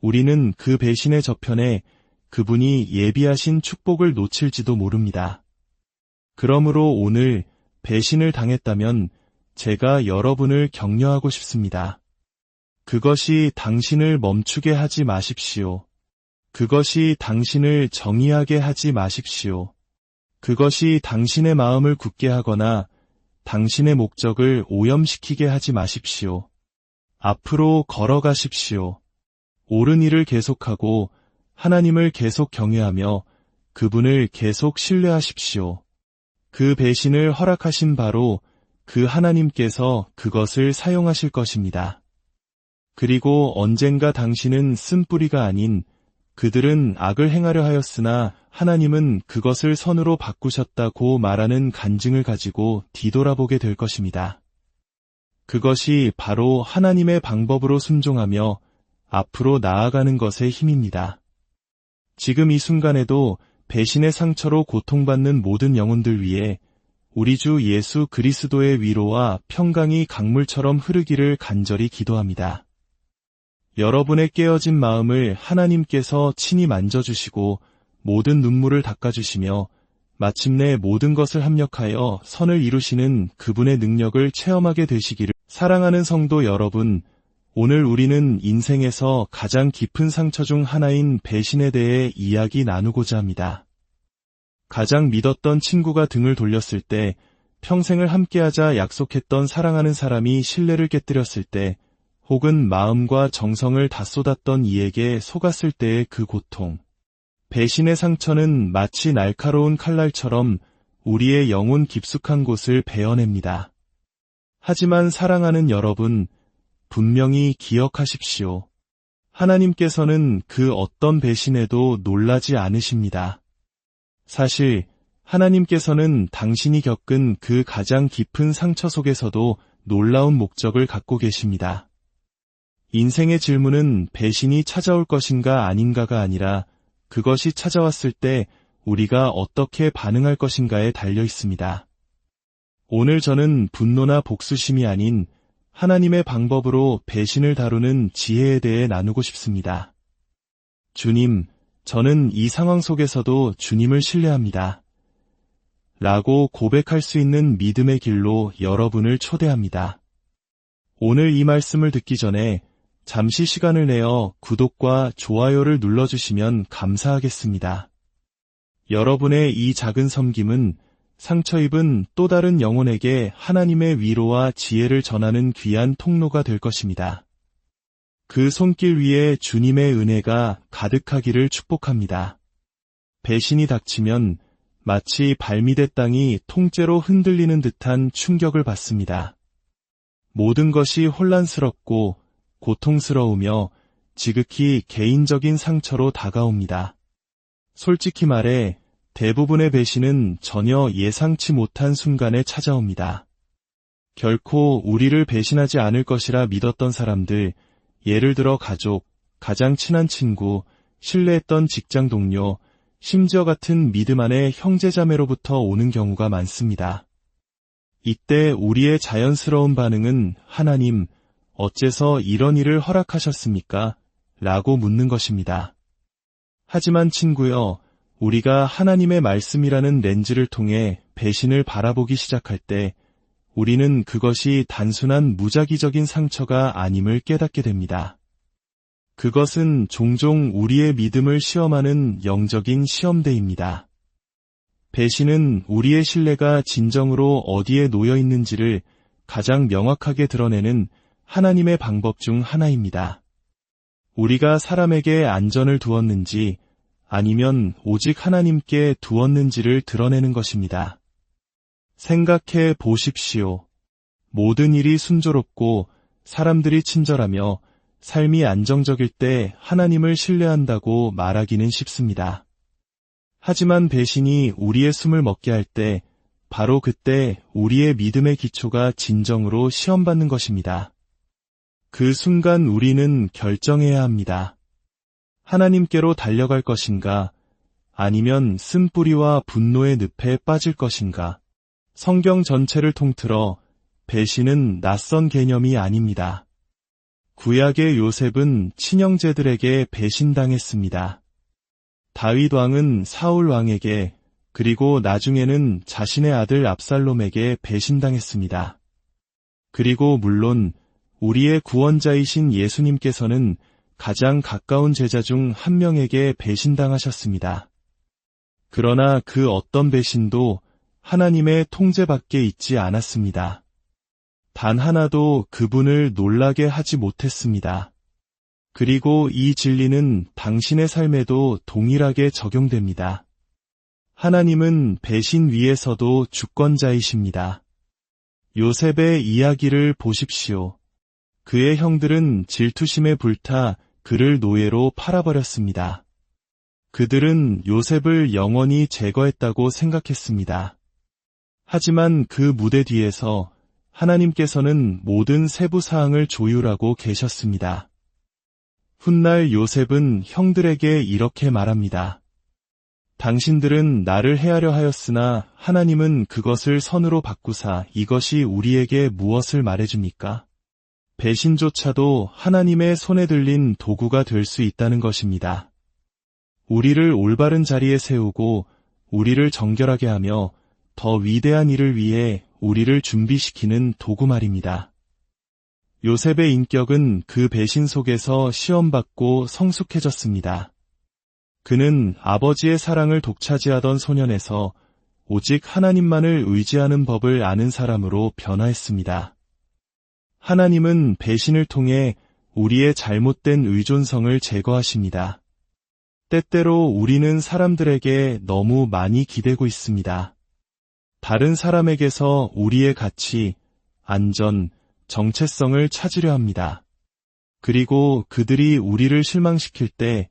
S1: 우리는 그 배신의 저편에 그분이 예비하신 축복을 놓칠지도 모릅니다. 그러므로 오늘 배신을 당했다면 제가 여러분을 격려하고 싶습니다. 그것이 당신을 멈추게 하지 마십시오. 그것이 당신을 정의하게 하지 마십시오. 그것이 당신의 마음을 굳게 하거나 당신의 목적을 오염시키게 하지 마십시오. 앞으로 걸어가십시오. 옳은 일을 계속하고 하나님을 계속 경외하며 그분을 계속 신뢰하십시오. 그 배신을 허락하신 바로 그 하나님께서 그것을 사용하실 것입니다. 그리고 언젠가 당신은 쓴뿌리가 아닌 그들은 악을 행하려 하였으나 하나님은 그것을 선으로 바꾸셨다고 말하는 간증을 가지고 뒤돌아보게 될 것입니다. 그것이 바로 하나님의 방법으로 순종하며 앞으로 나아가는 것의 힘입니다. 지금 이 순간에도 배신의 상처로 고통받는 모든 영혼들 위해 우리 주 예수 그리스도의 위로와 평강이 강물처럼 흐르기를 간절히 기도합니다. 여러분의 깨어진 마음을 하나님께서 친히 만져주시고 모든 눈물을 닦아주시며 마침내 모든 것을 합력하여 선을 이루시는 그분의 능력을 체험하게 되시기를. 사랑하는 성도 여러분, 오늘 우리는 인생에서 가장 깊은 상처 중 하나인 배신에 대해 이야기 나누고자 합니다. 가장 믿었던 친구가 등을 돌렸을 때, 평생을 함께하자 약속했던 사랑하는 사람이 신뢰를 깨뜨렸을 때, 혹은 마음과 정성을 다 쏟았던 이에게 속았을 때의 그 고통. 배신의 상처는 마치 날카로운 칼날처럼 우리의 영혼 깊숙한 곳을 베어냅니다. 하지만 사랑하는 여러분, 분명히 기억하십시오. 하나님께서는 그 어떤 배신에도 놀라지 않으십니다. 사실 하나님께서는 당신이 겪은 그 가장 깊은 상처 속에서도 놀라운 목적을 갖고 계십니다. 인생의 질문은 배신이 찾아올 것인가 아닌가가 아니라 그것이 찾아왔을 때 우리가 어떻게 반응할 것인가에 달려 있습니다. 오늘 저는 분노나 복수심이 아닌 하나님의 방법으로 배신을 다루는 지혜에 대해 나누고 싶습니다. 주님, 저는 이 상황 속에서도 주님을 신뢰합니다. 라고 고백할 수 있는 믿음의 길로 여러분을 초대합니다. 오늘 이 말씀을 듣기 전에 잠시 시간을 내어 구독과 좋아요를 눌러주시면 감사하겠습니다. 여러분의 이 작은 섬김은 상처 입은 또 다른 영혼에게 하나님의 위로와 지혜를 전하는 귀한 통로가 될 것입니다. 그 손길 위에 주님의 은혜가 가득하기를 축복합니다. 배신이 닥치면 마치 발밑의 땅이 통째로 흔들리는 듯한 충격을 받습니다. 모든 것이 혼란스럽고 고통스러우며 지극히 개인적인 상처로 다가옵니다. 솔직히 말해 대부분의 배신은 전혀 예상치 못한 순간에 찾아옵니다. 결코 우리를 배신하지 않을 것이라 믿었던 사람들, 예를 들어 가족, 가장 친한 친구, 신뢰했던 직장 동료, 심지어 같은 믿음 안의 형제자매로부터 오는 경우가 많습니다. 이때 우리의 자연스러운 반응은 하나님, 어째서 이런 일을 허락하셨습니까? 라고 묻는 것입니다. 하지만 친구여, 우리가 하나님의 말씀이라는 렌즈를 통해 배신을 바라보기 시작할 때 우리는 그것이 단순한 무작위적인 상처가 아님을 깨닫게 됩니다. 그것은 종종 우리의 믿음을 시험하는 영적인 시험대입니다. 배신은 우리의 신뢰가 진정으로 어디에 놓여 있는지를 가장 명확하게 드러내는 하나님의 방법 중 하나입니다. 우리가 사람에게 안전을 두었는지 아니면 오직 하나님께 두었는지를 드러내는 것입니다. 생각해 보십시오. 모든 일이 순조롭고 사람들이 친절하며 삶이 안정적일 때 하나님을 신뢰한다고 말하기는 쉽습니다. 하지만 배신이 우리의 숨을 먹게 할 때 바로 그때 우리의 믿음의 기초가 진정으로 시험받는 것입니다. 그 순간 우리는 결정해야 합니다. 하나님께로 달려갈 것인가, 아니면 쓴뿌리와 분노의 늪에 빠질 것인가. 성경 전체를 통틀어 배신은 낯선 개념이 아닙니다. 구약의 요셉은 친형제들에게 배신당했습니다. 다윗 왕은 사울 왕에게, 그리고 나중에는 자신의 아들 압살롬에게 배신당했습니다. 그리고 물론 우리의 구원자이신 예수님께서는 가장 가까운 제자 중 한 명에게 배신당하셨습니다. 그러나 그 어떤 배신도 하나님의 통제 밖에 있지 않았습니다. 단 하나도 그분을 놀라게 하지 못했습니다. 그리고 이 진리는 당신의 삶에도 동일하게 적용됩니다. 하나님은 배신 위에서도 주권자이십니다. 요셉의 이야기를 보십시오. 그의 형들은 질투심에 불타 그를 노예로 팔아버렸습니다. 그들은 요셉을 영원히 제거했다고 생각했습니다. 하지만 그 무대 뒤에서 하나님께서는 모든 세부 사항을 조율하고 계셨습니다. 훗날 요셉은 형들에게 이렇게 말합니다. 당신들은 나를 해하려 하였으나 하나님은 그것을 선으로 바꾸사 이것이 우리에게 무엇을 말해줍니까? 배신조차도 하나님의 손에 들린 도구가 될 수 있다는 것입니다. 우리를 올바른 자리에 세우고 우리를 정결하게 하며 더 위대한 일을 위해 우리를 준비시키는 도구 말입니다. 요셉의 인격은 그 배신 속에서 시험받고 성숙해졌습니다. 그는 아버지의 사랑을 독차지하던 소년에서 오직 하나님만을 의지하는 법을 아는 사람으로 변화했습니다. 하나님은 배신을 통해 우리의 잘못된 의존성을 제거하십니다. 때때로 우리는 사람들에게 너무 많이 기대고 있습니다. 다른 사람에게서 우리의 가치, 안전, 정체성을 찾으려 합니다. 그리고 그들이 우리를 실망시킬 때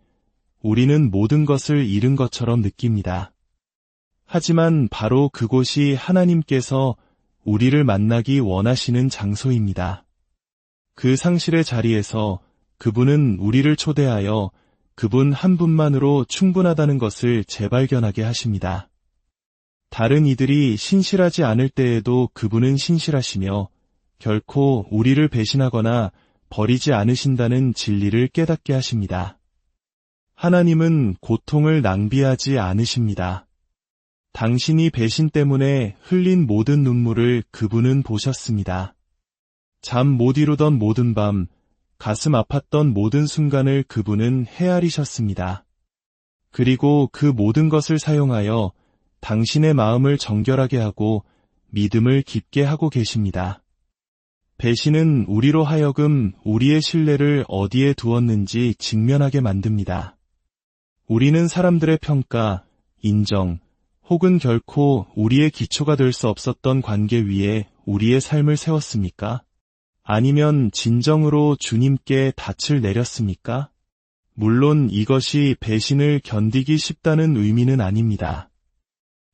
S1: 우리는 모든 것을 잃은 것처럼 느낍니다. 하지만 바로 그곳이 하나님께서 우리를 만나기 원하시는 장소입니다. 그 상실의 자리에서 그분은 우리를 초대하여 그분 한 분만으로 충분하다는 것을 재발견하게 하십니다. 다른 이들이 신실하지 않을 때에도 그분은 신실하시며 결코 우리를 배신하거나 버리지 않으신다는 진리를 깨닫게 하십니다. 하나님은 고통을 낭비하지 않으십니다. 당신이 배신 때문에 흘린 모든 눈물을 그분은 보셨습니다. 잠 못 이루던 모든 밤, 가슴 아팠던 모든 순간을 그분은 헤아리셨습니다. 그리고 그 모든 것을 사용하여 당신의 마음을 정결하게 하고 믿음을 깊게 하고 계십니다. 배신은 우리로 하여금 우리의 신뢰를 어디에 두었는지 직면하게 만듭니다. 우리는 사람들의 평가, 인정, 혹은 결코 우리의 기초가 될 수 없었던 관계 위에 우리의 삶을 세웠습니까? 아니면 진정으로 주님께 닻을 내렸습니까? 물론 이것이 배신을 견디기 쉽다는 의미는 아닙니다.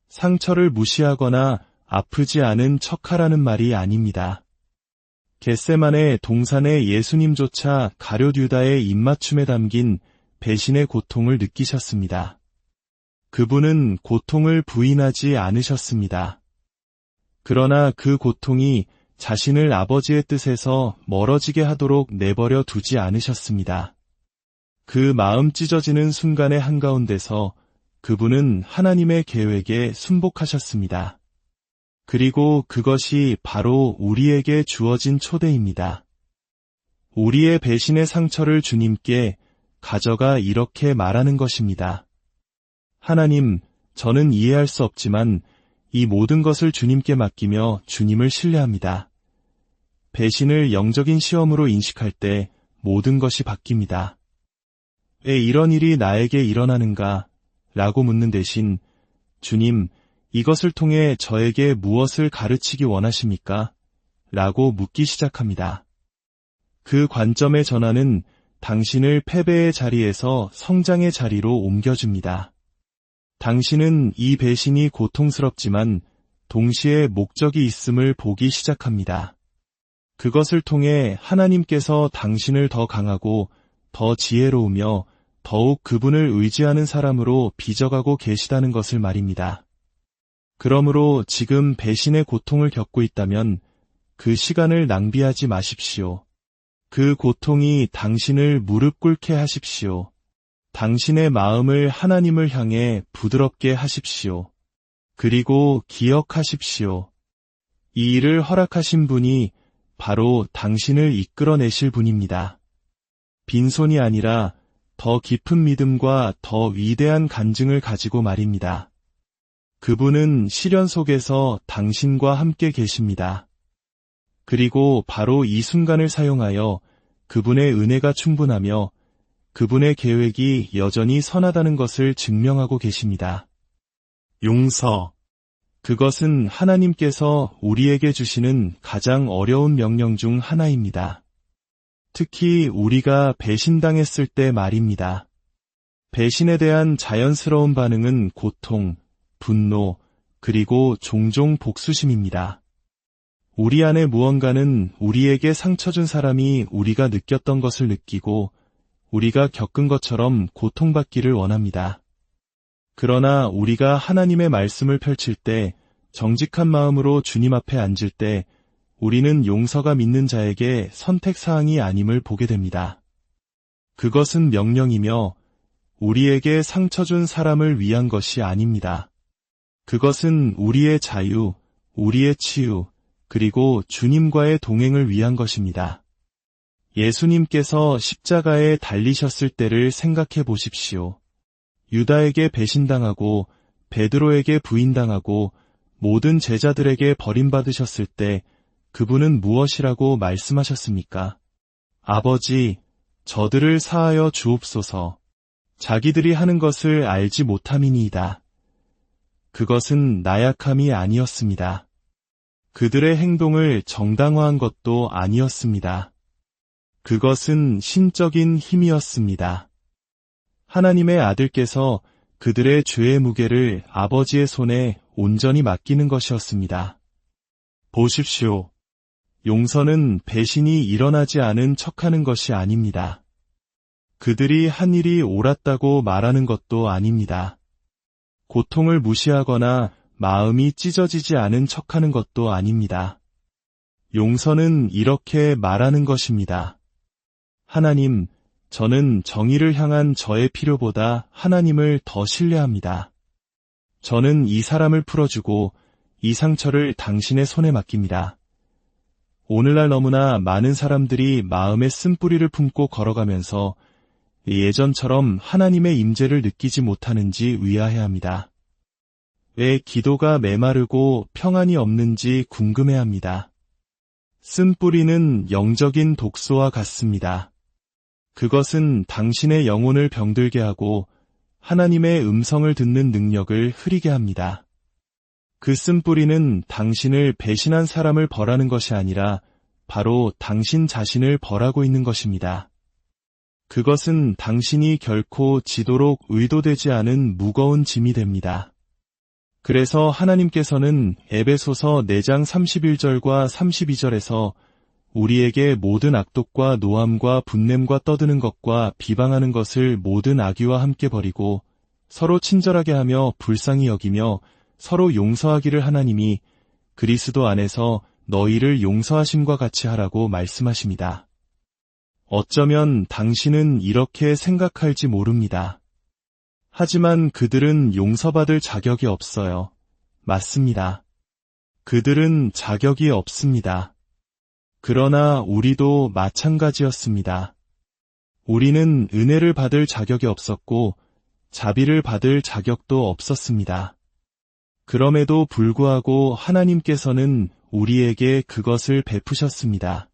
S1: 상처를 무시하거나 아프지 않은 척하라는 말이 아닙니다. 겟세마네 동산의 예수님조차 가룟 유다의 입맞춤에 담긴 배신의 고통을 느끼셨습니다. 그분은 고통을 부인하지 않으셨습니다. 그러나 그 고통이 자신을 아버지의 뜻에서 멀어지게 하도록 내버려 두지 않으셨습니다. 그 마음 찢어지는 순간의 한가운데서 그분은 하나님의 계획에 순복하셨습니다. 그리고 그것이 바로 우리에게 주어진 초대입니다. 우리의 배신의 상처를 주님께 가져가 이렇게 말하는 것입니다. 하나님, 저는 이해할 수 없지만 이 모든 것을 주님께 맡기며 주님을 신뢰합니다. 배신을 영적인 시험으로 인식할 때 모든 것이 바뀝니다. 왜 이런 일이 나에게 일어나는가? 라고 묻는 대신 주님, 이것을 통해 저에게 무엇을 가르치기 원하십니까? 라고 묻기 시작합니다. 그 관점의 전환은 당신을 패배의 자리에서 성장의 자리로 옮겨줍니다. 당신은 이 배신이 고통스럽지만 동시에 목적이 있음을 보기 시작합니다. 그것을 통해 하나님께서 당신을 더 강하고 더 지혜로우며 더욱 그분을 의지하는 사람으로 빚어가고 계시다는 것을 말입니다. 그러므로 지금 배신의 고통을 겪고 있다면 그 시간을 낭비하지 마십시오. 그 고통이 당신을 무릎 꿇게 하십시오. 당신의 마음을 하나님을 향해 부드럽게 하십시오. 그리고 기억하십시오. 이 일을 허락하신 분이 바로 당신을 이끌어내실 분입니다. 빈손이 아니라 더 깊은 믿음과 더 위대한 간증을 가지고 말입니다. 그분은 시련 속에서 당신과 함께 계십니다. 그리고 바로 이 순간을 사용하여 그분의 은혜가 충분하며 그분의 계획이 여전히 선하다는 것을 증명하고 계십니다. 용서. 그것은 하나님께서 우리에게 주시는 가장 어려운 명령 중 하나입니다. 특히 우리가 배신당했을 때 말입니다. 배신에 대한 자연스러운 반응은 고통, 분노, 그리고 종종 복수심입니다. 우리 안에 무언가는 우리에게 상처 준 사람이 우리가 느꼈던 것을 느끼고 우리가 겪은 것처럼 고통받기를 원합니다. 그러나 우리가 하나님의 말씀을 펼칠 때, 정직한 마음으로 주님 앞에 앉을 때 우리는 용서가 믿는 자에게 선택사항이 아님을 보게 됩니다. 그것은 명령이며 우리에게 상처 준 사람을 위한 것이 아닙니다. 그것은 우리의 자유, 우리의 치유, 그리고 주님과의 동행을 위한 것입니다. 예수님께서 십자가에 달리셨을 때를 생각해 보십시오. 유다에게 배신당하고 베드로에게 부인당하고 모든 제자들에게 버림받으셨을 때 그분은 무엇이라고 말씀하셨습니까? 아버지, 저들을 사하여 주옵소서. 자기들이 하는 것을 알지 못함이니이다. 그것은 나약함이 아니었습니다. 그들의 행동을 정당화한 것도 아니었습니다. 그것은 신적인 힘이었습니다. 하나님의 아들께서 그들의 죄의 무게를 아버지의 손에 온전히 맡기는 것이었습니다. 보십시오. 용서는 배신이 일어나지 않은 척하는 것이 아닙니다. 그들이 한 일이 옳았다고 말하는 것도 아닙니다. 고통을 무시하거나 마음이 찢어지지 않은 척하는 것도 아닙니다. 용서는 이렇게 말하는 것입니다. 하나님, 저는 정의를 향한 저의 필요보다 하나님을 더 신뢰합니다. 저는 이 사람을 풀어주고 이 상처를 당신의 손에 맡깁니다. 오늘날 너무나 많은 사람들이 마음의 쓴뿌리를 품고 걸어가면서 예전처럼 하나님의 임재를 느끼지 못하는지 의아해합니다. 왜 기도가 메마르고 평안이 없는지 궁금해합니다. 쓴뿌리는 영적인 독소와 같습니다. 그것은 당신의 영혼을 병들게 하고 하나님의 음성을 듣는 능력을 흐리게 합니다. 그 쓴뿌리는 당신을 배신한 사람을 벌하는 것이 아니라 바로 당신 자신을 벌하고 있는 것입니다. 그것은 당신이 결코 지도록 의도되지 않은 무거운 짐이 됩니다. 그래서 하나님께서는 에베소서 4장 31절과 32절에서 우리에게 모든 악독과 노함과 분냄과 떠드는 것과 비방하는 것을 모든 악의와 함께 버리고 서로 친절하게 하며 불쌍히 여기며 서로 용서하기를 하나님이 그리스도 안에서 너희를 용서하심과 같이 하라고 말씀하십니다. 어쩌면 당신은 이렇게 생각할지 모릅니다. 하지만 그들은 용서받을 자격이 없어요. 맞습니다. 그들은 자격이 없습니다. 그러나 우리도 마찬가지였습니다. 우리는 은혜를 받을 자격이 없었고 자비를 받을 자격도 없었습니다. 그럼에도 불구하고 하나님께서는 우리에게 그것을 베푸셨습니다.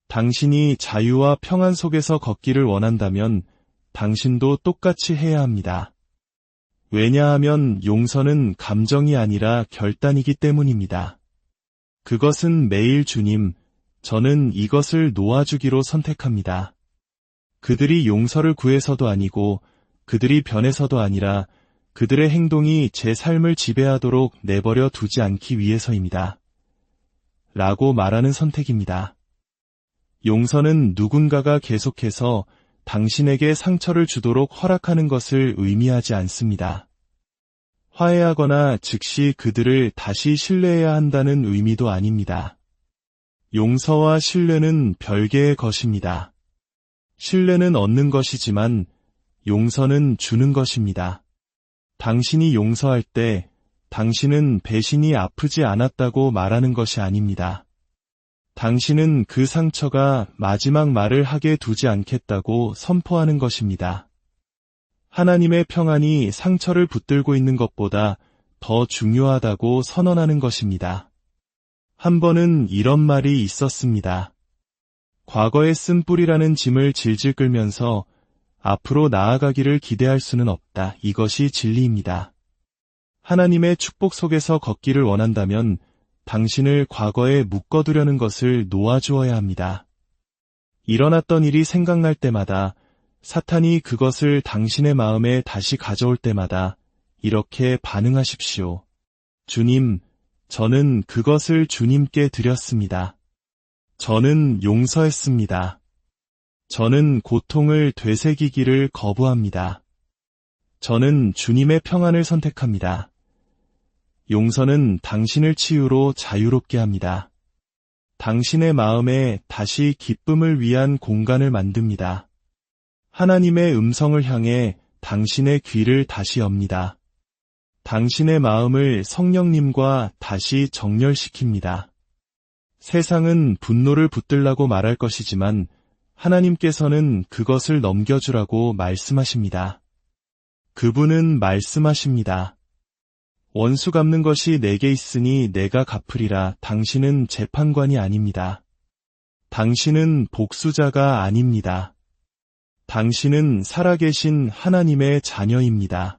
S1: 당신이 자유와 평안 속에서 걷기를 원한다면 당신도 똑같이 해야 합니다. 왜냐하면 용서는 감정이 아니라 결단이기 때문입니다. 그것은 매일 주님, 저는 이것을 놓아주기로 선택합니다. 그들이 용서를 구해서도 아니고 그들이 변해서도 아니라 그들의 행동이 제 삶을 지배하도록 내버려 두지 않기 위해서입니다. 라고 말하는 선택입니다. 용서는 누군가가 계속해서 당신에게 상처를 주도록 허락하는 것을 의미하지 않습니다. 화해하거나 즉시 그들을 다시 신뢰해야 한다는 의미도 아닙니다. 용서와 신뢰는 별개의 것입니다. 신뢰는 얻는 것이지만 용서는 주는 것입니다. 당신이 용서할 때 당신은 배신이 아프지 않았다고 말하는 것이 아닙니다. 당신은 그 상처가 마지막 말을 하게 두지 않겠다고 선포하는 것입니다. 하나님의 평안이 상처를 붙들고 있는 것보다 더 중요하다고 선언하는 것입니다. 한 번은 이런 말이 있었습니다. 과거에 쓴 뿌리라는 짐을 질질 끌면서 앞으로 나아가기를 기대할 수는 없다. 이것이 진리입니다. 하나님의 축복 속에서 걷기를 원한다면 당신을 과거에 묶어두려는 것을 놓아주어야 합니다. 일어났던 일이 생각날 때마다 사탄이 그것을 당신의 마음에 다시 가져올 때마다 이렇게 반응하십시오. 주님, 저는 그것을 주님께 드렸습니다. 저는 용서했습니다. 저는 고통을 되새기기를 거부합니다. 저는 주님의 평안을 선택합니다. 용서는 당신을 치유로 자유롭게 합니다. 당신의 마음에 다시 기쁨을 위한 공간을 만듭니다. 하나님의 음성을 향해 당신의 귀를 다시 엽니다. 당신의 마음을 성령님과 다시 정렬시킵니다. 세상은 분노를 붙들라고 말할 것이지만 하나님께서는 그것을 넘겨주라고 말씀하십니다. 그분은 말씀하십니다. 원수 갚는 것이 내게 있으니 내가 갚으리라. 당신은 재판관이 아닙니다. 당신은 복수자가 아닙니다. 당신은 살아계신 하나님의 자녀입니다.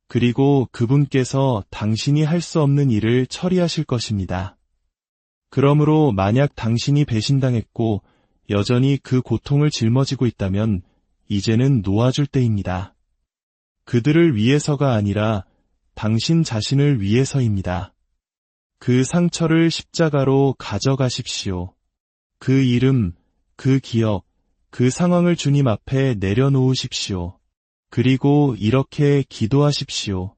S1: 그리고 그분께서 당신이 할 수 없는 일을 처리하실 것입니다. 그러므로 만약 당신이 배신당했고 여전히 그 고통을 짊어지고 있다면 이제는 놓아줄 때입니다. 그들을 위해서가 아니라 당신 자신을 위해서입니다. 그 상처를 십자가로 가져가십시오. 그 이름, 그 기억, 그 상황을 주님 앞에 내려놓으십시오. 그리고 이렇게 기도하십시오.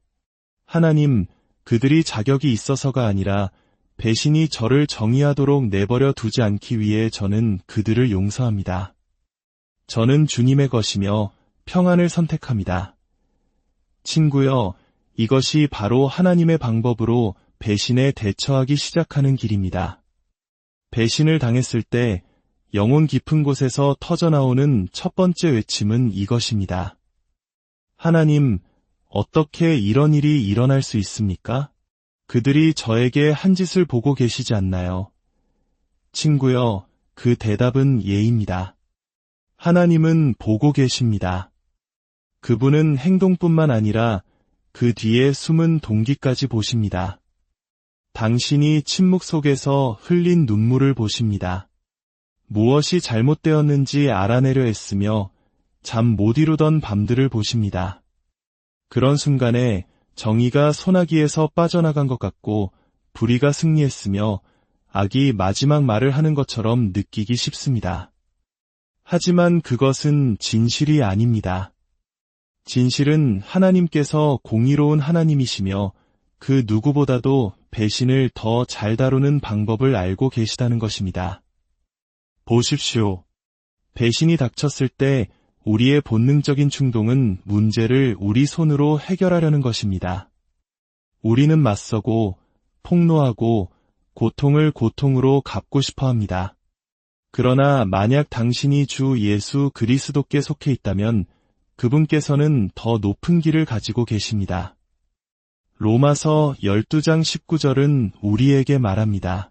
S1: 하나님, 그들이 자격이 있어서가 아니라 배신이 저를 정의하도록 내버려 두지 않기 위해 저는 그들을 용서합니다. 저는 주님의 것이며 평안을 선택합니다. 친구여, 이것이 바로 하나님의 방법으로 배신에 대처하기 시작하는 길입니다. 배신을 당했을 때 영혼 깊은 곳에서 터져나오는 첫 번째 외침은 이것입니다. 하나님, 어떻게 이런 일이 일어날 수 있습니까? 그들이 저에게 한 짓을 보고 계시지 않나요? 친구여, 그 대답은 예입니다. 하나님은 보고 계십니다. 그분은 행동뿐만 아니라 그 뒤에 숨은 동기까지 보십니다. 당신이 침묵 속에서 흘린 눈물을 보십니다. 무엇이 잘못되었는지 알아내려 애쓰며 잠 못 이루던 밤들을 보십니다. 그런 순간에 정의가 소나기에서 빠져나간 것 같고 불의가 승리했으며 악이 마지막 말을 하는 것처럼 느끼기 쉽습니다. 하지만 그것은 진실이 아닙니다. 진실은 하나님께서 공의로운 하나님이시며 그 누구보다도 배신을 더 잘 다루는 방법을 알고 계시다는 것입니다. 보십시오. 배신이 닥쳤을 때 우리의 본능적인 충동은 문제를 우리 손으로 해결하려는 것입니다. 우리는 맞서고 폭로하고 고통을 고통으로 갚고 싶어 합니다. 그러나 만약 당신이 주 예수 그리스도께 속해 있다면 그분께서는 더 높은 길을 가지고 계십니다. 로마서 12장 19절은 우리에게 말합니다.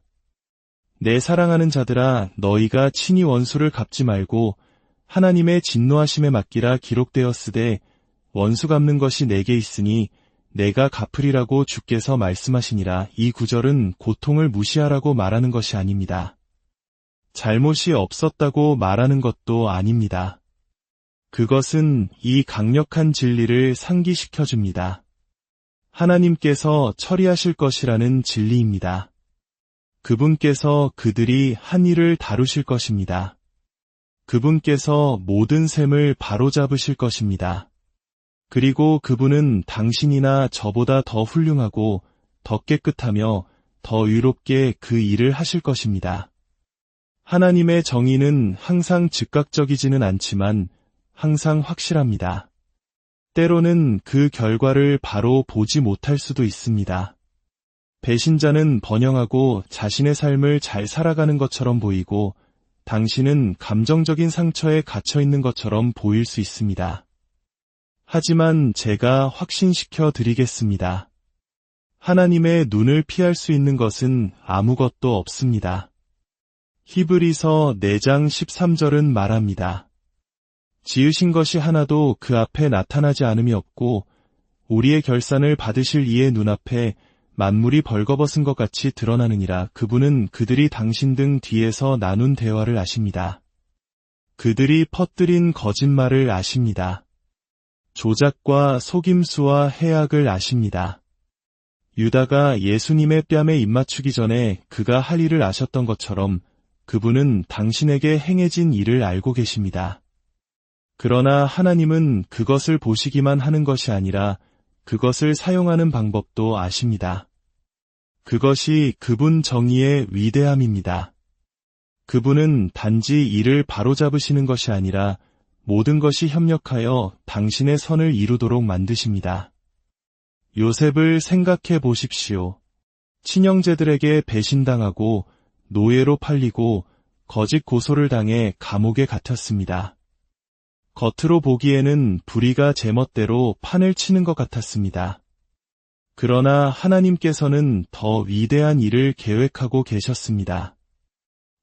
S1: 내 사랑하는 자들아 너희가 친히 원수를 갚지 말고 하나님의 진노하심에 맡기라 기록되었으되 원수 갚는 것이 내게 있으니 내가 갚으리라고 주께서 말씀하시니라. 이 구절은 고통을 무시하라고 말하는 것이 아닙니다. 잘못이 없었다고 말하는 것도 아닙니다. 그것은 이 강력한 진리를 상기시켜 줍니다. 하나님께서 처리하실 것이라는 진리입니다. 그분께서 그들이 한 일을 다루실 것입니다. 그분께서 모든 셈을 바로잡으실 것입니다. 그리고 그분은 당신이나 저보다 더 훌륭하고 더 깨끗하며 더 의롭게 그 일을 하실 것입니다. 하나님의 정의는 항상 즉각적이지는 않지만 항상 확실합니다. 때로는 그 결과를 바로 보지 못할 수도 있습니다. 배신자는 번영하고 자신의 삶을 잘 살아가는 것처럼 보이고 당신은 감정적인 상처에 갇혀 있는 것처럼 보일 수 있습니다. 하지만 제가 확신시켜 드리겠습니다. 하나님의 눈을 피할 수 있는 것은 아무것도 없습니다. 히브리서 4장 13절은 말합니다. 지으신 것이 하나도 그 앞에 나타나지 않음이 없고 우리의 결산을 받으실 이의 눈앞에 만물이 벌거벗은 것 같이 드러나느니라. 그분은 그들이 당신 등 뒤에서 나눈 대화를 아십니다. 그들이 퍼뜨린 거짓말을 아십니다. 조작과 속임수와 해악을 아십니다. 유다가 예수님의 뺨에 입맞추기 전에 그가 할 일을 아셨던 것처럼 그분은 당신에게 행해진 일을 알고 계십니다. 그러나 하나님은 그것을 보시기만 하는 것이 아니라 그것을 사용하는 방법도 아십니다. 그것이 그분 정의의 위대함입니다. 그분은 단지 이를 바로잡으시는 것이 아니라 모든 것이 협력하여 당신의 선을 이루도록 만드십니다. 요셉을 생각해 보십시오. 친형제들에게 배신당하고 노예로 팔리고 거짓 고소를 당해 감옥에 갇혔습니다. 겉으로 보기에는 불의가 제멋대로 판을 치는 것 같았습니다. 그러나 하나님께서는 더 위대한 일을 계획하고 계셨습니다.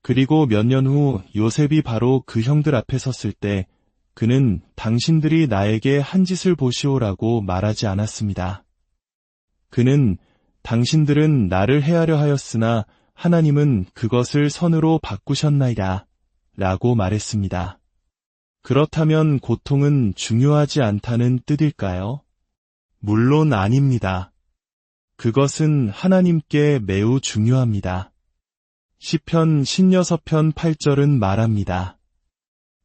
S1: 그리고 몇 년 후 요셉이 바로 그 형들 앞에 섰을 때 그는 당신들이 나에게 한 짓을 보시오라고 말하지 않았습니다. 그는 당신들은 나를 해하려 하였으나 하나님은 그것을 선으로 바꾸셨나이다 라고 말했습니다. 그렇다면 고통은 중요하지 않다는 뜻일까요? 물론 아닙니다. 그것은 하나님께 매우 중요합니다. 시편 16편 8절은 말합니다.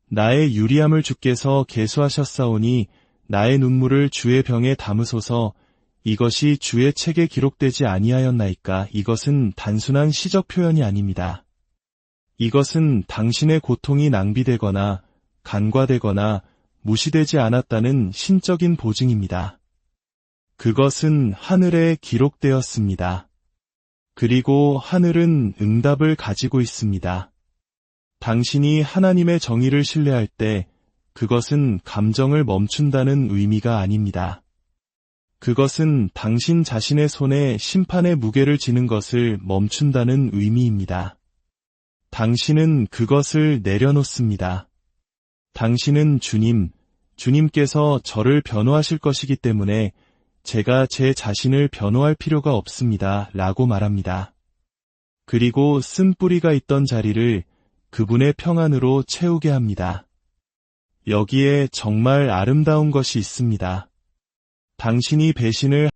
S1: 나의 유리함을 주께서 계수하셨사오니 나의 눈물을 주의 병에 담으소서. 이것이 주의 책에 기록되지 아니하였나이까. 이것은 단순한 시적 표현이 아닙니다. 이것은 당신의 고통이 낭비되거나 간과되거나 무시되지 않았다는 신적인 보증입니다. 그것은 하늘에 기록되었습니다. 그리고 하늘은 응답을 가지고 있습니다. 당신이 하나님의 정의를 신뢰할 때 그것은 감정을 멈춘다는 의미가 아닙니다. 그것은 당신 자신의 손에 심판의 무게를 지는 것을 멈춘다는 의미입니다. 당신은 그것을 내려놓습니다. 당신은 주님께서 저를 변호하실 것이기 때문에 제가 제 자신을 변호할 필요가 없습니다. 라고 말합니다. 그리고 쓴뿌리가 있던 자리를 그분의 평안으로 채우게 합니다. 여기에 정말 아름다운 것이 있습니다. 당신이 배신을